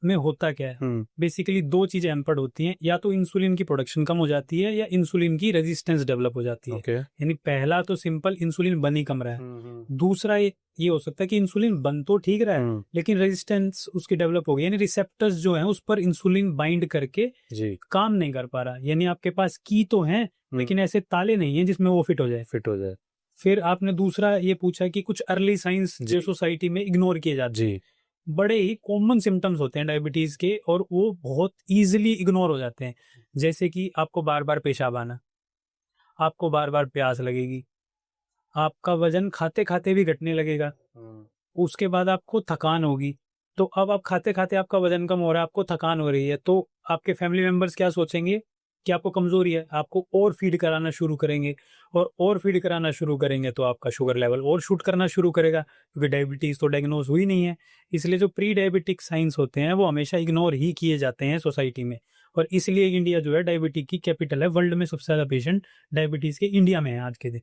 में होता क्या है, बेसिकली दो चीजें एम्पर्ड होती हैं, या तो इंसुलिन की प्रोडक्शन कम हो जाती है या इंसुलिन की रेजिस्टेंस डेवलप हो जाती है। यानी पहला तो सिंपल इंसुलिन बन ही कम रहा है, दूसरा ये हो सकता है कि इंसुलिन बन तो ठीक रहा है लेकिन रेजिस्टेंस उसकी डेवलप हो गई, यानी रिसेप्टर्स जो हैं उस पर इंसुलिन बाइंड करके काम नहीं कर पा रहा। यानी आपके पास की तो है लेकिन ऐसे ताले नहीं है जिसमें वो फिट हो जाए। फिर आपने दूसरा ये पूछा कि कुछ अर्ली साइंस जो सोसाइटी में इग्नोर किए जाते हैं, बड़े ही कॉमन सिम्टम्स होते हैं डायबिटीज के और वो बहुत इजीली इग्नोर हो जाते हैं। जैसे कि आपको बार बार पेशाब आना, आपको बार बार प्यास लगेगी, आपका वजन खाते खाते भी घटने लगेगा, उसके बाद आपको थकान होगी। तो अब आप खाते खाते आपका वजन कम हो रहा है, आपको थकान हो रही है, तो आपके फैमिली मेंबर्स क्या सोचेंगे कि आपको कमजोरी है, आपको और फीड कराना शुरू करेंगे, और फीड कराना शुरू करेंगे तो आपका शुगर लेवल और शूट करना शुरू करेगा, क्योंकि डायबिटीज तो डायग्नोज हुई नहीं है। इसलिए जो प्री डायबिटिक साइंस होते हैं वो हमेशा इग्नोर ही किए जाते हैं सोसाइटी में, और इसलिए इंडिया जो है डायबिटीज की कैपिटल है। वर्ल्ड में सबसे ज्यादा पेशेंट डायबिटीज के इंडिया में है आज के दिन।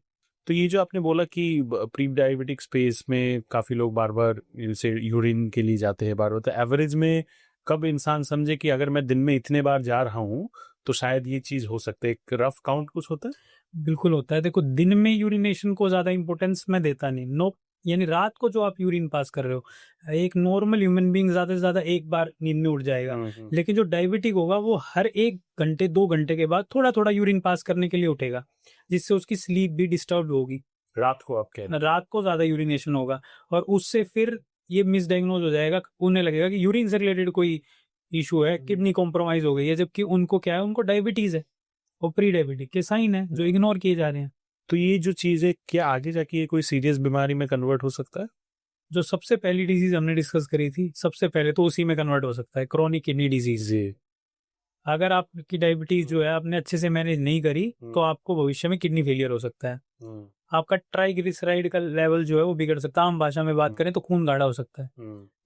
तो ये जो आपने बोला कि प्री डायबिटिक स्पेस में काफी लोग बार बार जैसे यूरिन के लिए जाते हैं बार बार, तो एवरेज में कब इंसान समझे कि अगर मैं दिन में इतने बार जा रहा हूँ तो शायद ये चीज हो सकता है? एक रफ काउंट कुछ होता है?
बिल्कुल होता है। देखो दिन में यूरिनेशन को ज्यादा इंपॉर्टेंस मैं देता नहीं, नो, यानी रात को जो आप यूरिन पास कर रहे हो, एक नॉर्मल ह्यूमन बीइंग ज्यादा से ज्यादा एक बार नींद में उठ जाएगा, लेकिन जो डायबिटिक होगा वो हर 1 घंटे 2 घंटे के बाद थोड़ा थोड़ा यूरिन पास करने के लिए उठेगा, जिससे उसकी स्लीप भी डिस्टर्ब होगी।
रात को आप कह रहे हैं?
रात को ज्यादा यूरिनेशन होगा और उससे फिर ये मिसडायग्नोज हो जाएगा, उन्हें लगेगा कि यूरिन से रिलेटेड कोई इशू है, किडनी कॉम्प्रोमाइज हो गई है, जबकि उनको क्या है, उनको डायबिटीज है, वो प्री डायबिटिक के साइन है जो इग्नोर किए जा रहे हैं।
तो ये जो चीज है क्या आगे जाके ये कोई सीरियस बीमारी में कन्वर्ट हो सकता है?
जो सबसे पहली डिजीज हमने डिस्कस करी थी, सबसे पहले तो उसी में कन्वर्ट हो सकता है, क्रॉनिक किडनी डिजीज। अगर आपकी डायबिटीज जो है आपने अच्छे से मैनेज नहीं करी तो आपको भविष्य में किडनी फेलियर हो सकता है। आपका ट्राइग्लिसराइड का लेवल जो है वो बिगड़ सकता है, आम भाषा में बात करें तो खून गाढ़ा हो सकता है,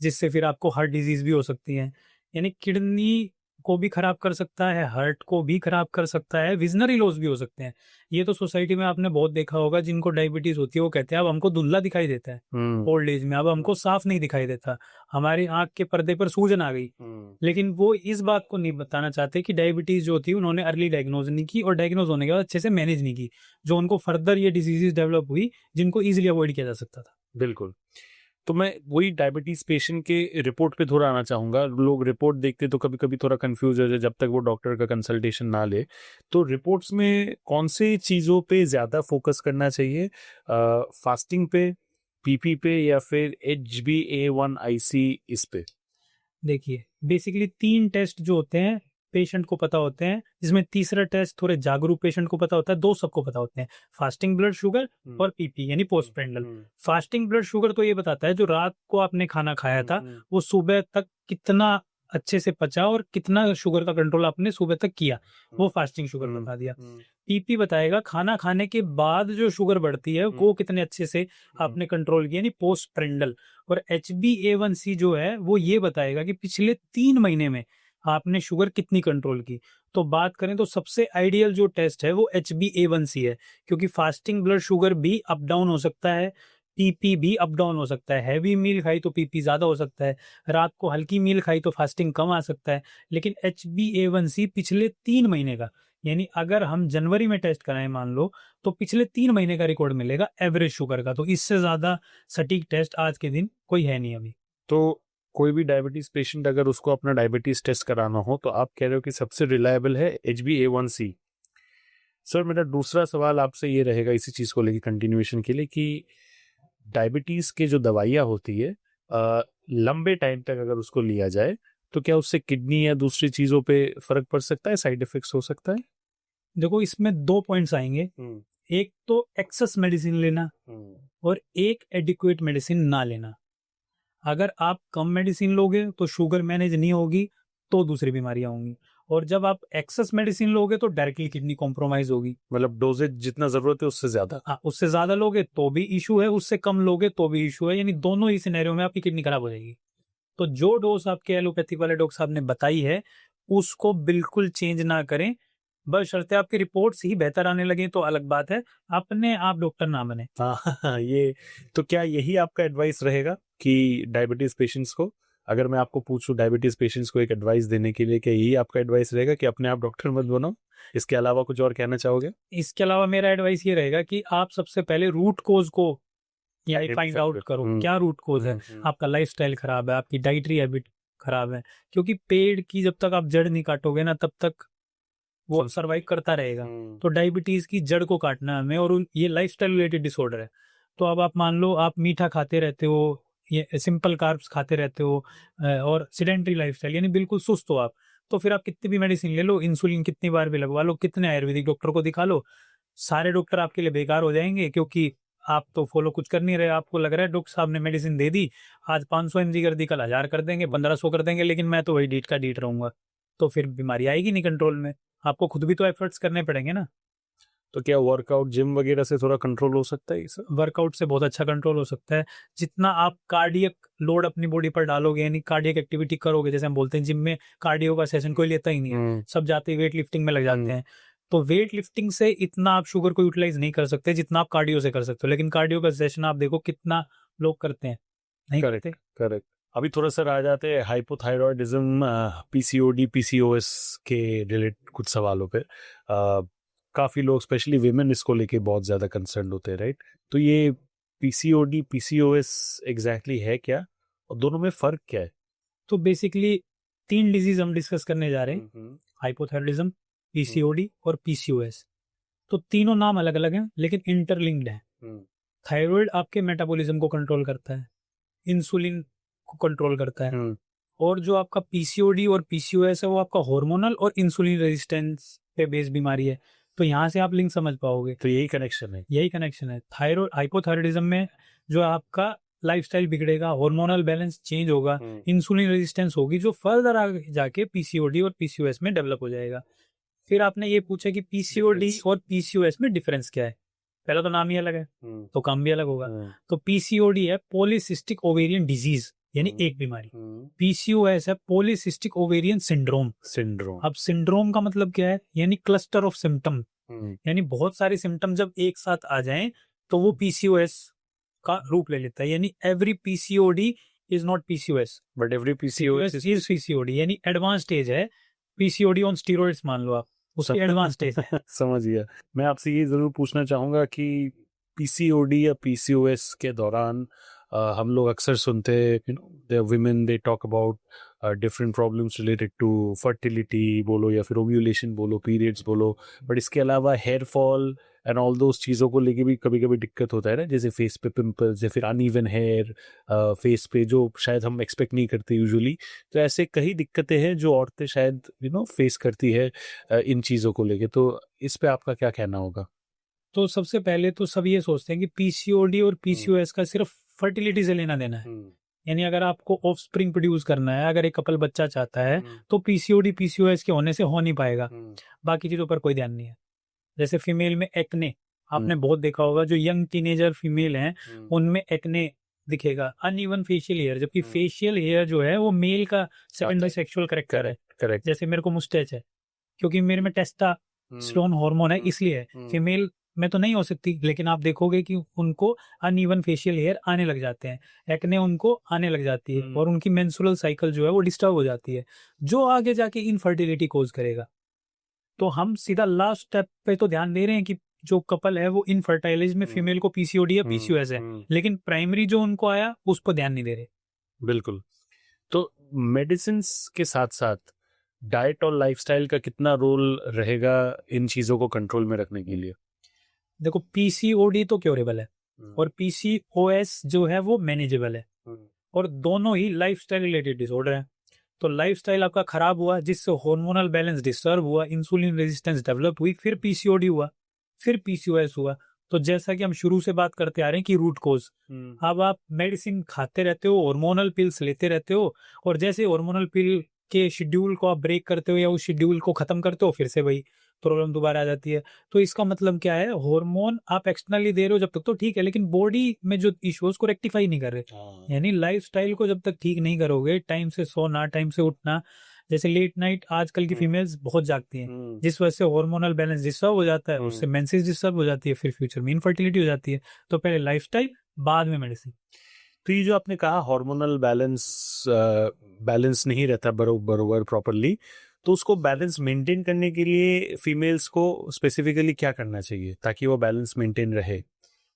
जिससे फिर आपको हार्ट डिजीज भी हो सकती है। यानी किडनी को भी खराब कर सकता है, हार्ट को भी खराब कर सकता है, विजनरी लॉस भी हो सकते हैं। ये तो सोसाइटी में आपने बहुत देखा होगा, जिनको डायबिटीज होती है वो कहते हैं अब हमको धुंधला दिखाई देता है ओल्ड एज में, अब हमको साफ नहीं दिखाई देता, हमारी आंख के पर्दे पर सूजन आ गई। लेकिन वो इस बात को नहीं बताना चाहते कि डायबिटीज जो थी उन्होंने अर्ली डायग्नोज नहीं की और डायग्नोज होने के बाद अच्छे से मैनेज नहीं की, जो उनको फर्दर ये डिजीजेस डेवलप हुई जिनको इजीली अवॉइड किया जा सकता था।
बिल्कुल। तो मैं वही डायबिटीज पेशेंट के रिपोर्ट पे थोड़ा आना चाहूँगा। लोग रिपोर्ट देखते तो कभी कभी थोड़ा कंफ्यूज हो जाए जब तक वो डॉक्टर का कंसल्टेशन ना ले। तो रिपोर्ट्स में कौन सी चीज़ों पे ज़्यादा फोकस करना चाहिए? फास्टिंग पे, पीपी पे, या फिर HbA1c इस पे?
देखिए बेसिकली 3 टेस्ट जो होते हैं पेशेंट को पता होते हैं, जिसमें तीसरा टेस्ट थोड़े जागरूक पेशेंट को पता होता है, 2 सबको पता होते हैं, फास्टिंग ब्लड शुगर और पीपी यानी पोस्टप्रेंडल। फास्टिंग ब्लड शुगर तो ये बताता है जो रात को आपने खाना खाया था वो सुबह तक कितना अच्छे से पचा और कितना शुगर का कंट्रोल आपने सुबह तक किया, वो फास्टिंग शुगर बता दिया। पीपी बताएगा खाना खाने के बाद जो शुगर बढ़ती है वो कितने अच्छे से आपने कंट्रोल किया, यानी पोस्टप्रेंडल। और HbA1c जो है वो ये बताएगा कि पिछले 3 महीने में आपने शुगर कितनी कंट्रोल की। तो बात करें तो सबसे आइडियल जो टेस्ट है वो HbA1c है, क्योंकि फास्टिंग ब्लड शुगर भी अप डाउन हो सकता है, पीपी भी अप डाउन हो सकता है। हैवी मील खाई तो पीपी ज़्यादा हो सकता है, रात को हल्की मील खाई तो फास्टिंग कम आ सकता है। लेकिन HbA1c पिछले 3 महीने का, यानी अगर हम जनवरी में टेस्ट कराएं मान लो, तो पिछले 3 महीने का रिकॉर्ड मिलेगा एवरेज शुगर का। तो इससे ज़्यादा सटीक टेस्ट आज के दिन कोई है नहीं अभी।
तो कोई भी डायबिटीज पेशेंट अगर उसको अपना डायबिटीज टेस्ट कराना हो तो आप कह रहे हो कि सबसे रिलायबल है HbA1c। सर मेरा दूसरा सवाल आपसे ये रहेगा इसी चीज को लेकर कंटिन्यूएशन के लिए कि डायबिटीज के जो दवाइयाँ होती है लंबे टाइम तक अगर उसको लिया जाए तो क्या उससे किडनी या दूसरी चीजों पे फर्क पड़ सकता है, साइड इफेक्ट्स हो सकता है?
देखो इसमें 2 पॉइंट्स आएंगे, एक तो एक्सेस मेडिसिन लेना और एक एडिक्वेट मेडिसिन ना लेना। अगर आप कम मेडिसिन लोगे तो शुगर मैनेज नहीं होगी, तो दूसरी बीमारियां होंगी, और जब आप एक्सेस मेडिसिन लोगे तो डायरेक्टली किडनी कॉम्प्रोमाइज होगी।
मतलब डोजेज जितना जरूरत है उससे ज्यादा?
हाँ, उससे ज्यादा लोगे तो भी इशू है, उससे कम लोगे तो भी इशू है, यानी दोनों ही सिनेरियो में आपकी किडनी खराब हो जाएगी। तो जो डोज आपके एलोपैथिक वाले डॉक्टर साहब ने बताई है उसको बिल्कुल चेंज ना करें, बशर्ते आपकी रिपोर्ट्स ही बेहतर आने लगे तो अलग बात है, अपने आप डॉक्टर ना बने।
हाँ ये तो क्या यही आपका एडवाइस रहेगा कि डायबिटीज पेशेंट्स को, अगर मैं आपको पूछूं डायबिटीज पेशेंट्स को एक एडवाइस देने के लिए, क्या यही आपका एडवाइस रहेगा कि अपने आप डॉक्टर मत बनो? इसके अलावा कुछ और कहना चाहोगे?
इसके अलावा मेरा एडवाइस ये रहेगा कि आप सबसे पहले रूट कोज को या फाइंड आउट करो क्या रूट कोज है। आपका लाइफस्टाइल खराब है, आपकी डाइटरी हैबिट खराब है, क्योंकि पेड़ की जब तक आप जड़ नहीं काटोगे ना तब तक वो सरवाइव करता रहेगा। तो डायबिटीज की जड़ को काटना है हमें, और ये लाइफस्टाइल रिलेटेड डिसऑर्डर है। तो अब आप मान लो आप मीठा खाते रहते हो, ये सिंपल कार्ब्स खाते रहते हो, और सिडेंटरी लाइफस्टाइल यानी बिल्कुल सुस्त हो आप, तो फिर आप कितनी भी मेडिसिन ले लो, इंसुलिन कितनी बार भी लगवा लो, कितने आयुर्वेदिक डॉक्टर को दिखा लो, सारे डॉक्टर आपके लिए बेकार हो जाएंगे, क्योंकि आप तो फॉलो कुछ कर नहीं रहे। आपको लग रहा है डॉक्टर साहब ने मेडिसिन दे दी, आज 500 mg कर दी, कल 1000 कर देंगे, 1500 कर देंगे, लेकिन मैं तो वही डीट का डीट रहूंगा, तो फिर बीमारी आएगी नहीं कंट्रोल में। आपको खुद भी तो एफर्ट्स करने पड़ेंगे ना।
तो क्या वर्कआउट जिम वगैरह से थोड़ा कंट्रोल हो सकता है सर?
वर्कआउट से बहुत अच्छा कंट्रोल हो सकता है। जितना आप कार्डियक लोड अपनी बॉडी पर डालोगे, यानी कार्डियक एक्टिविटी करोगे, जैसे हम बोलते हैं जिम में कार्डियो का सेशन कोई लेता ही नहीं है, सब जाते ही वेट लिफ्टिंग में लग जाते हैं। तो वेट लिफ्टिंग से इतना आप शुगर को यूटिलाइज नहीं कर सकते जितना आप कार्डियो से कर सकते हो, लेकिन कार्डियो का सेशन आप देखो कितना लोग करते हैं, नहीं करते।
करेक्ट। अभी थोड़ा सर आ जाते हैं हाइपोथायरॉयडिज्म, PCOD PCOS के रिलेटेड कुछ सवालों पे। काफी लोग स्पेशली विमेन इसको लेके बहुत ज्यादा कंसर्न होते हैं, राइट? तो ये PCOD PCOS एग्जैक्टली है क्या, और दोनों में फर्क क्या है?
तो बेसिकली 3 डिजीज हम डिस्कस करने जा रहे हैं, हाइपोथायरॉयडिज्म, PCOD और PCOS। तो तीनों नाम अलग अलग हैं लेकिन इंटरलिंक्ड हैं। थायराइड आपके मेटाबॉलिज्म को कंट्रोल करता है, इंसुलिन को कंट्रोल करता है, और जो आपका PCOD और PCOS है वो आपका हार्मोनल और इंसुलिन रेजिस्टेंस पे बेस्ड बीमारी है। तो यहाँ से आप लिंक समझ पाओगे।
तो यही कनेक्शन है?
यही कनेक्शन है। थायराइड हाइपोथायराइडिज्म में जो आपका लाइफस्टाइल बिगड़ेगा, हार्मोनल बैलेंस चेंज होगा, इंसुलिन रेजिस्टेंस होगी, जो फर्दर आगे जाके PCOD और PCOS में डेवलप हो जाएगा। फिर आपने ये पूछा कि PCOD और PCOS में डिफरेंस क्या है। पहला तो नाम ही अलग है तो काम भी अलग होगा। तो PCOD है पॉलीसिस्टिक ओवेरियन डिजीज, यानी एक बीमारी। PCOS है पॉलीसिस्टिक ओवेरियन सिंड्रोम। अब सिंड्रोम का मतलब क्या है, यानी क्लस्टर ऑफ सिम्टम, यानी बहुत सारे सिम्टम जब एक साथ आ जाएं तो वो PCOS का रूप ले लेता है। यानी every PCOD is not PCOS but every PCOS is PCOD, यानी एडवांस स्टेज है। PCOD ऑन स्टीरॉइड्स मान लो आप, उसकी एडवांस स्टेज है।
समझ गया। मैं आपसे ये जरूर पूछना चाहूंगा कि PCOD या PCOS के दौरान हम लोग अक्सर सुनते हैं, the women they talk about different problems related to fertility बोलो या फिर ओव्यूलेशन बोलो, पीरियड्स बोलो, बट इसके अलावा hair fall and all those चीज़ों को लेके भी कभी कभी दिक्कत होता है ना, जैसे फेस पे पिंपल्स या फिर अनइवन हेयर फेस पे, जो शायद हम एक्सपेक्ट नहीं करते यूजुअली। तो ऐसे कई दिक्कतें हैं जो औरतें शायद फेस करती है इन चीज़ों को लेके। तो इस पे आपका क्या कहना होगा?
तो सबसे पहले तो सब ये सोचते हैं कि PCOD और PCOS का सिर्फ फर्टिलिटी से लेना देना है, यानी अगर आपको ऑफस्प्रिंग प्रोड्यूस करना है, अगर एक कपल बच्चा चाहता है तो PCOD PCOS के होने से हो नहीं पाएगा, बाकी चीजों पर कोई ध्यान नहीं है। जैसे फीमेल में एक्ने आपने बहुत देखा होगा, जो यंग टीनेजर फीमेल हैं उनमें एक्ने दिखेगा, अनइवन फेशियल हेयर, जबकि फेशियल हेयर जो है वो मेल का सेकेंडरी सेक्सुअल करेक्टर है।
करेक्ट।
जैसे मेरे को मुस्टैच है क्योंकि मेरे में टेस्टोस्टेरोन हार्मोन है, इसलिए है। फीमेल में तो नहीं हो सकती, लेकिन आप देखोगे कि उनको अनइवन फेशियल हेयर आने लग जाते हैं, एक्ने उनको आने लग जाती है और उनकी मेंस्ट्रुअल साइकिल जो है वो डिस्टर्ब हो जाती है, जो आगे जाके इनफर्टिलिटी कोज करेगा। तो हम सीधा लास्ट स्टेप पे तो ध्यान दे रहे हैं कि जो कपल है वो इनफर्टाइल है, जिसमें फीमेल को पीसीओडी या पीसीओएस है, लेकिन प्राइमरी जो उनको आया उस पर ध्यान नहीं दे रहे।
बिल्कुल। तो मेडिसिन के साथ साथ डाइट और लाइफस्टाइल का कितना रोल रहेगा इन चीजों को कंट्रोल में रखने के लिए?
देखो, पीसीओडी तो क्योरेबल है और पीसीओएस जो है वो मैनेजेबल है, और दोनों ही लाइफस्टाइल रिलेटेड डिसऑर्डर है। तो लाइफस्टाइल आपका खराब हुआ, जिससे हार्मोनल बैलेंस डिस्टर्ब हुआ, इंसुलिन रेजिस्टेंस डेवलप हुई, फिर पीसीओडी हुआ, फिर पीसीओएस हुआ। तो जैसा कि हम शुरू से बात करते आ रहे हैं कि रूट कोज, अब आप मेडिसिन खाते रहते हो, हार्मोनल पिल्स लेते रहते हो, और जैसे हार्मोनल पिल के शेड्यूल को आप ब्रेक करते हो या उस शेड्यूल को खत्म करते हो, फिर से वही प्रॉब्लम दोबारा आ जाती है। तो इसका मतलब क्या है, हार्मोन आप एक्सटर्नली दे रहे हो जब तक तो ठीक है, लेकिन बॉडी में जो इश्यूज को रेक्टिफाई नहीं कर रहे। यानी लाइफस्टाइल को जब तक ठीक नहीं करोगे, टाइम से सोना, टाइम से उठना, जैसे लेट नाइट आजकल की फीमेल्स बहुत जागती हैं, जिस वजह से हार्मोनल बैलेंस डिस्टर्ब हो जाता है, उससे मेंसेस डिस्टर्ब हो जाती है, फिर फ्यूचर में इनफर्टिलिटी हो जाती है। तो पहले लाइफस्टाइल, बाद में मेडिसिन।
तो ये जो आपने कहा हार्मोनल बैलेंस नहीं रहता बरोबर प्रॉपरली, तो उसको बैलेंस मेंटेन करने के लिए फीमेल्स को स्पेसिफिकली क्या करना चाहिए ताकि वो बैलेंस मेंटेन रहे?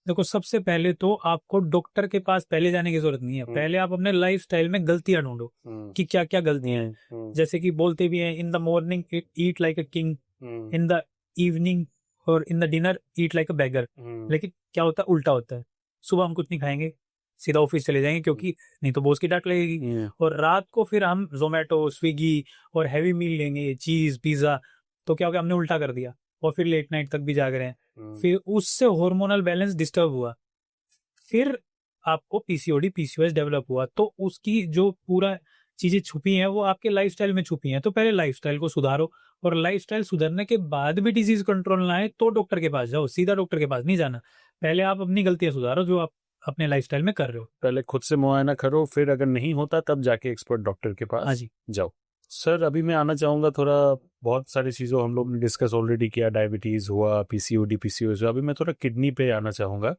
देखो, सबसे पहले तो आपको डॉक्टर के पास पहले जाने की जरूरत नहीं है। पहले आप अपने लाइफस्टाइल में गलतियां ढूंढो कि क्या क्या गलतियां हैं। जैसे कि बोलते भी हैं, in the morning eat like a king, in the evening और in the dinner eat like a beggar. लेकिन क्या होता है, उल्टा होता है। सुबह हम कुछ नहीं खाएंगे, सीधा ऑफिस चले जाएंगे, क्योंकि नहीं तो बॉस की डांट लगेगी, और रात को फिर हम जोमेटो, स्विगी और हैवी मील लेंगे, चीज, पिज्जा। तो क्या हो गया, हमने उल्टा कर दिया, और फिर लेट नाइट तक भी जाग रहे हैं। फिर उससे हार्मोनल बैलेंस डिस्टर्ब हुआ, फिर आपको पीसीओडी, पीसीओएस डेवलप हुआ। तो उसकी जो पूरा चीजें छुपी हैं वो आपके लाइफस्टाइल में छुपी हैं। तो पहले लाइफस्टाइल को सुधारो, और लाइफस्टाइल सुधारने के बाद भी डिजीज कंट्रोल ना आए तो डॉक्टर के पास जाओ, सीधा डॉक्टर के पास नहीं जाना। पहले आप अपनी गलतियां सुधारो जो आप अपने लाइफस्टाइल में कर रहे हो।
पहले खुद से मुआयना करो, फिर अगर नहीं होता तब जाके एक्सपर्ट डॉक्टर के
हाँ
पास
जी।
जाओ। सर, अभी मैं आना चाहूंगा थोड़ा, बहुत सारी चीज़ों हम लोग ने डिस्कस ऑलरेडी किया, डायबिटीज हुआ, पीसीओडी, पीसीओएस हुआ, अभी मैं थोड़ा किडनी पे आना चाहूंगा।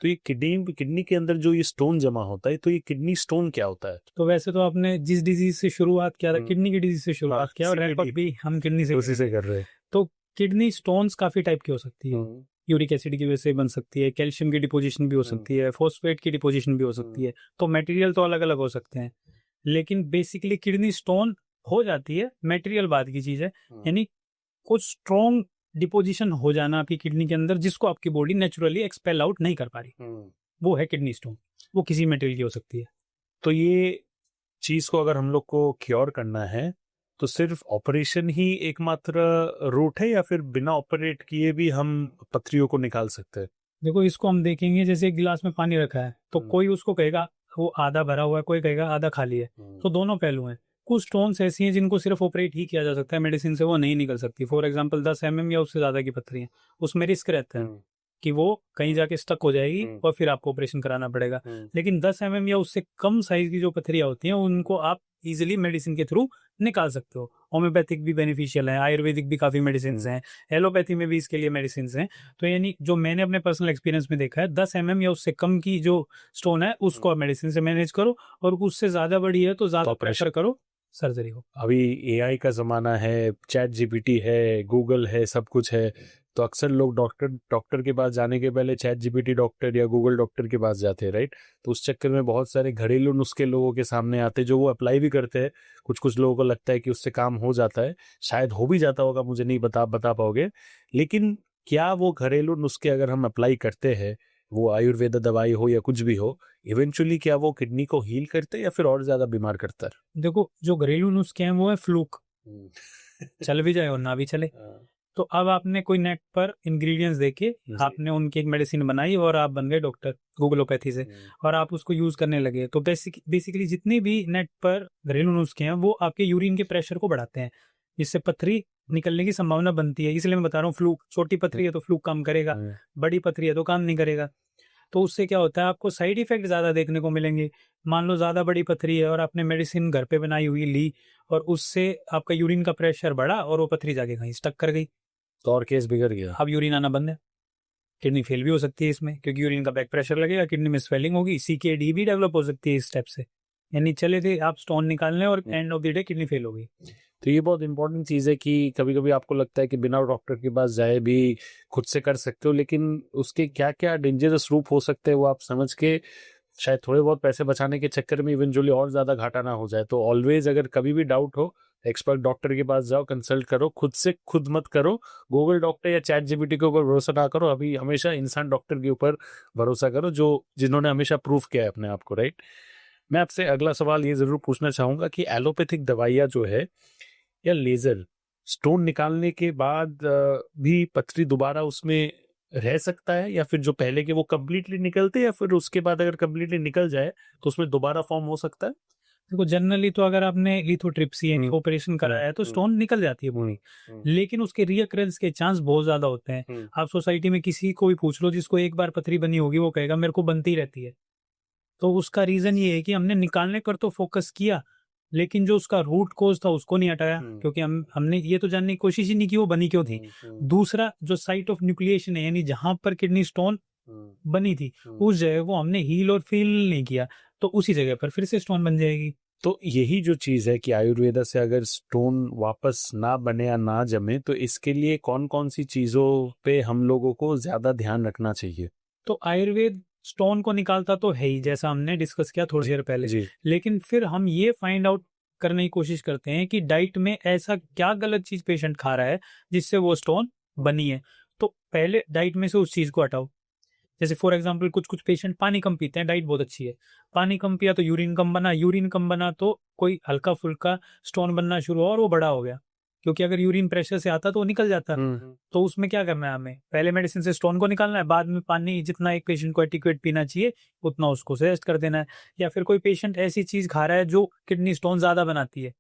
तो ये किडनी के अंदर जो ये स्टोन जमा होता है, तो ये किडनी स्टोन क्या होता है?
तो वैसे तो आपने जिस डिजीज से शुरुआत किया था, किडनी की डिजीज से शुरुआत किया, और रैप अप भी हम किडनी से
उसी से कर रहे हैं।
तो किडनी स्टोन्स काफी टाइप की हो सकती है। यूरिक एसिड की वजह से बन सकती है, कैल्शियम की डिपोजिशन भी हो सकती है, फॉस्फेट की डिपोजिशन भी हो सकती है। तो मटेरियल तो अलग अलग हो सकते हैं, लेकिन बेसिकली किडनी स्टोन हो जाती है, मटेरियल बाद की चीज है। यानी कुछ स्ट्रॉन्ग डिपोजिशन हो जाना आपकी किडनी के अंदर, जिसको आपकी बॉडी नेचुरली एक्सपेल आउट नहीं कर पा रही, वो है किडनी स्टोन। वो किसी मटेरियल की हो सकती है।
तो ये चीज को अगर हम लोग को क्योर करना है तो सिर्फ ऑपरेशन ही एकमात्र रूट है, या फिर बिना ऑपरेट किए भी हम पथरियों को निकाल सकते हैं?
देखो, इसको हम देखेंगे, जैसे एक गिलास में पानी रखा है, तो कोई उसको कहेगा वो आधा भरा हुआ है, कोई कहेगा आधा खाली है। तो दोनों पहलू हैं। कुछ स्टोन्स ऐसी हैं जिनको सिर्फ ऑपरेट ही किया जा सकता है, मेडिसिन से वो नहीं निकल सकती। फॉर एग्जांपल 10 mm या उससे ज्यादा की पत्थरियां, उसमें रिस्क रहता है कि वो कहीं जाके स्टक हो जाएगी और फिर आपको ऑपरेशन कराना पड़ेगा। लेकिन 10 mm या उससे कम साइज की जो पत्थरियां होती हैं, उनको आप इजीली मेडिसिन के थ्रू निकाल सकते हो। होम्योपैथिक भी बेनिफिशियल है, आयुर्वेदिक भी काफी मेडिसिन हैं, एलोपैथी में भी इसके लिए मेडिसिन हैं। तो यानी जो मैंने अपने पर्सनल एक्सपीरियंस में देखा है, 10 mm या उससे कम की जो स्टोन है उसको आप मेडिसिन से मैनेज करो, और उससे ज्यादा बड़ी है तो ज्यादा प्रेशर करो, सर्जरी हो।
अभी एआई का जमाना है, चैट जीपीटी है, गूगल है, सब कुछ है। तो अक्सर लोग डॉक्टर के पास जाने के पहले चैट जीपीटी डॉक्टर या गूगल डॉक्टर के पास जाते हैं, राइट? तो उस चक्कर में बहुत सारे घरेलू नुस्खे लोगों के सामने आते हैं जो वो अप्लाई भी करते हैं। कुछ लोगों को लगता है कि उससे काम हो जाता है, शायद हो भी जाता होगा, मुझे नहीं बता पाओगे। लेकिन क्या वो घरेलू नुस्खे अगर हम अप्लाई करते हैं, वो आयुर्वेद दवाई हो या कुछ भी हो, इवेंचुअली क्या वो किडनी को हील करते हैं या फिर और ज्यादा बीमार करता है?
देखो, जो घरेलू नुस्खे हैं वो है फ्लूक, चल भी जाए और ना भी चले। तो अब आपने कोई नेट पर इंग्रेडिएंट्स देखे, आपने उनकी एक मेडिसिन बनाई और आप बन गए डॉक्टर गूगलोपैथी से, और आप उसको यूज करने लगे। तो बेसिकली जितने भी नेट पर घरेलू नुस्खे हैं वो आपके यूरिन के प्रेशर को बढ़ाते हैं, जिससे पथरी निकलने की संभावना बनती है। इसलिए मैं बता रहा हूँ, फ्लूक, छोटी पथरी है तो फ्लूक काम करेगा, बड़ी पथरी है तो काम नहीं करेगा। तो उससे क्या होता है, आपको साइड इफेक्ट ज़्यादा देखने को मिलेंगे। मान लो ज़्यादा बड़ी पथरी है और आपने मेडिसिन घर पे बनाई हुई ली और उससे आपका यूरिन का प्रेशर बढ़ा और वो पथरी जाके कहीं स्टक कर गई,
तो और केस बिगड़ गया।
अब यूरिन आना बंद है। किडनी फेल भी हो सकती है इसमें, क्योंकि यूरिन का बैक प्रेशर लगेगा, किडनी में स्वेलिंग होगी, CKD भी डेवलप हो सकती है इस स्टेप से। यानी चले थे आप स्टोन निकालने और end of the day kidney fail हो गई।
तो ये बहुत इंपॉर्टेंट चीज़ है कि कभी कभी आपको लगता है कि बिना डॉक्टर के पास जाए भी खुद से कर सकते हो, लेकिन उसके क्या क्या डेंजरस रूप हो सकते हैं वो आप समझ के शायद थोड़े बहुत पैसे बचाने के चक्कर में इवेंचुअली और ज़्यादा घाटा ना हो जाए। तो ऑलवेज अगर कभी भी डाउट हो, एक्सपर्ट डॉक्टर के पास जाओ, कंसल्ट करो, खुद से खुद मत करो। गूगल डॉक्टर या चैट जीपीटी के ऊपर भरोसा ना करो, अभी हमेशा इंसान डॉक्टर के ऊपर भरोसा करो जो जिन्होंने हमेशा प्रूफ किया है अपने आप को, राइट। मैं आपसे अगला सवाल ये ज़रूर पूछना चाहूँगा कि एलोपैथिक दवाइयाँ जो है या लेजर स्टोन निकालने के बाद भी पथरी दोबारा उसमें रह सकता है, या फिर जो पहले के वो कम्प्लीटली निकलते हैं, या फिर उसके बाद अगर कम्प्लीटली निकल जाए तो उसमें दोबारा फॉर्म हो सकता है?
देखो जनरली तो अगर आपने लिथोट्रिप्सी यानी ऑपरेशन कराया है तो स्टोन निकल जाती है पूरी, लेकिन उसके रीअकरेंस के चांस बहुत ज्यादा होते हैं। आप सोसाइटी में किसी को भी पूछ लो जिसको एक बार पथरी बनी होगी, वो कहेगा मेरे को बनती रहती है। तो उसका रीजन ये है कि हमने निकालने पर तो फोकस किया, लेकिन जो उसका रूट कोज था उसको नहीं हटाया, क्योंकि हमने ये तो जानने की कोशिश ही नहीं की वो बनी क्यों थी। दूसरा, जो साइट ऑफ न्यूक्लिएशन है यानी जहां पर किडनी स्टोन बनी थी उस जगह को हमने हील और फील नहीं किया, तो उसी जगह पर फिर से स्टोन बन जाएगी।
तो यही जो चीज़ है कि आयुर्वेदा से अगर स्टोन वापस ना बने या ना जमे, तो इसके लिए कौन कौन सी चीज़ों पे हम लोगों को ज़्यादा ध्यान रखना चाहिए?
तो आयुर्वेद स्टोन को निकालता तो है ही, जैसा हमने डिस्कस किया थोड़ी देर पहले
जी।
लेकिन फिर हम ये फाइंड आउट करने की कोशिश करते हैं कि डाइट में ऐसा क्या गलत चीज पेशेंट खा रहा है जिससे वो स्टोन बनी है। तो पहले डाइट में से उस चीज को हटाओ। जैसे फॉर एग्जांपल कुछ कुछ पेशेंट पानी कम पीते हैं, डाइट बहुत अच्छी है, पानी कम पिया तो यूरिन कम बना, यूरिन कम बना तो कोई हल्का फुल्का स्टोन बनना शुरू हुआ और वो बड़ा हो गया, क्योंकि अगर यूरिन प्रेशर से आता तो वो निकल जाता। तो उसमें क्या करना है, हमें पहले मेडिसिन से स्टोन को निकालना है, बाद में पानी जितना एक पेशेंट को एटिक्वेट पीना चाहिए उतना उसको सजेस्ट कर देना है। या फिर कोई पेशेंट ऐसी चीज खा रहा है जो किडनी स्टोन ज्यादा बनाती है,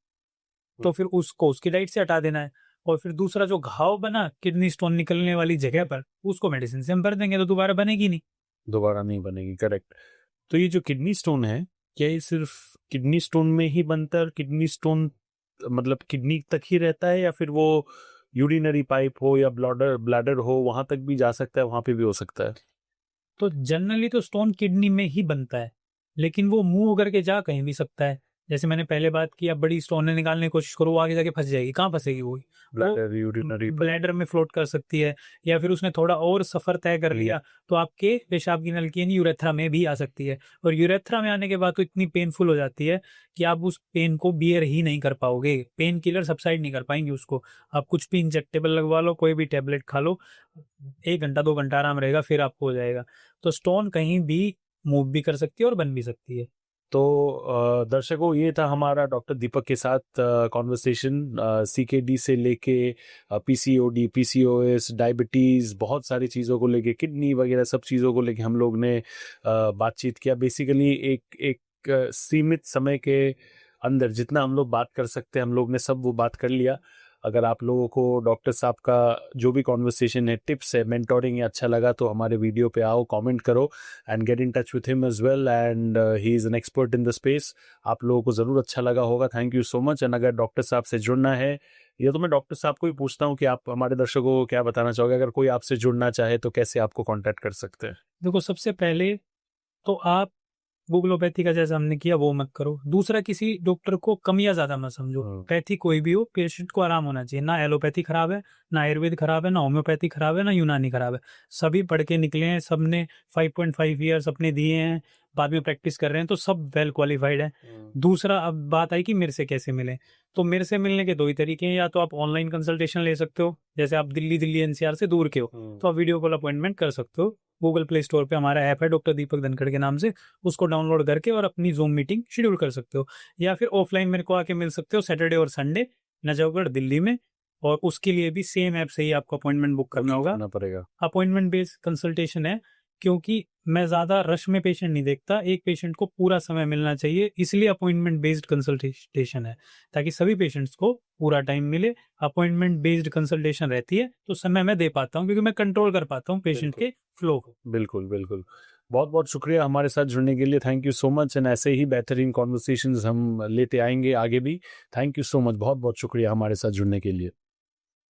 तो फिर उसको उसकी डाइट से हटा देना है। और फिर दूसरा, जो घाव बना किडनी स्टोन निकलने वाली जगह पर, उसको मेडिसिन से हम भर देंगे तो दोबारा बनेगी नहीं।
दोबारा नहीं बनेगी, करेक्ट। तो ये जो किडनी स्टोन है, क्या ये सिर्फ किडनी स्टोन में ही बनता है और किडनी स्टोन मतलब किडनी तक ही रहता है, या फिर वो यूरिनरी पाइप हो या ब्लैडर ब्लैडर हो वहां तक भी जा सकता है, वहां पे भी हो सकता है?
तो जनरली तो स्टोन किडनी में ही बनता है, लेकिन वो मूव करके जा कहीं भी सकता है। जैसे मैंने पहले बात की, आप बड़ी स्टोन निकालने की कोशिश करो, वो आगे जाके फंस जाएगी। कहाँ फंसेगी? वो
ब्लैडर, यूरिनरी
ब्लैडर में फ्लोट कर सकती है, या फिर उसने थोड़ा और सफर तय कर लिया तो आपके पेशाब की नलकी यानी यूरेथ्रा में भी आ सकती है। और यूरेथ्रा में आने के बाद तो इतनी पेनफुल हो जाती है कि आप उस पेन को बियर ही नहीं कर पाओगे, पेन किलर सबसाइड नहीं कर पाएंगे उसको। आप कुछ भी इंजेक्टेबल लगवा लो, कोई भी टेबलेट खा लो, 1 घंटा 2 घंटा आराम रहेगा, फिर आपको हो जाएगा। तो स्टोन कहीं भी मूव भी कर सकती है और बन भी सकती है।
तो दर्शकों, ये था हमारा डॉक्टर दीपक के साथ कॉन्वर्सेशन, CKD से लेके PCOD, PCOS, डायबिटीज़, बहुत सारी चीज़ों को लेके, किडनी वगैरह सब चीज़ों को लेके हम लोग ने बातचीत किया। बेसिकली एक एक सीमित समय के अंदर जितना हम लोग बात कर सकते हैं हम लोग ने सब वो बात कर लिया। अगर आप लोगों को डॉक्टर साहब का जो भी कॉन्वर्सेशन है, टिप्स है, मेंटोरिंग है, अच्छा लगा तो हमारे वीडियो पे आओ, कमेंट करो and get in touch with him as well, and he is an expert in the space. आप लोगों को ज़रूर अच्छा लगा होगा। Thank you so much. And अगर डॉक्टर साहब से जुड़ना है, या तो मैं डॉक्टर साहब को ही पूछता हूँ कि आप हमारे दर्शकों को क्या बताना चाहोगे, अगर कोई आपसे जुड़ना चाहे तो कैसे आपको कॉन्टैक्ट कर सकते हैं?
देखो, सबसे पहले तो आप गूगलोपैथी का जैसा हमने किया वो मत करो। दूसरा, किसी डॉक्टर को कम या ज्यादा मत समझो। पैथी कोई भी हो, पेशेंट को आराम होना चाहिए। ना एलोपैथी खराब है, ना आयुर्वेद खराब है, ना होम्योपैथी खराब है, ना यूनानी खराब है। सभी पढ़ के निकले हैं, सबने 5.5 ईयर्स अपने दिए हैं, बाद में प्रैक्टिस कर रहे हैं, तो सब वेल क्वालिफाइड है। दूसरा, अब बात आई कि मेरे से कैसे मिले, तो मेरे से मिलने के 2 ही तरीके हैं। या तो आप ऑनलाइन कंसल्टेशन ले सकते हो, जैसे आप दिल्ली NCR से दूर के हो तो आप वीडियो कॉल अपॉइंटमेंट कर सकते हो। गूगल प्ले स्टोर पे हमारा ऐप है डॉक्टर दीपक धनखड़ के नाम से, उसको डाउनलोड करके और अपनी जूम मीटिंग शेड्यूल कर सकते हो। या फिर ऑफलाइन मेरे को आके मिल सकते हो सैटरडे और संडे, नजफगढ़ दिल्ली में। और उसके लिए भी सेम ऐप से ही आपको अपॉइंटमेंट बुक करना होगा। अपॉइंटमेंट बेस्ड कंसल्टेशन है, क्योंकि मैं ज्यादा रश में पेशेंट नहीं देखता, एक पेशेंट को पूरा समय मिलना चाहिए, इसलिए अपॉइंटमेंट बेस्ड कंसल्टेशन है, ताकि सभी पेशेंट्स को पूरा टाइम मिले। अपॉइंटमेंट बेस्ड कंसल्टेशन रहती है तो समय मैं दे पाता हूँ, क्योंकि मैं कंट्रोल कर पाता हूँ पेशेंट के फ्लो को।
बिल्कुल बिल्कुल। बहुत बहुत शुक्रिया हमारे साथ जुड़ने के लिए, thank you so much. And ऐसे ही बेहतरीन कॉन्वर्सेशंस हम लेते आएंगे आगे भी। थैंक यू सो मच, बहुत बहुत शुक्रिया हमारे साथ जुड़ने के लिए।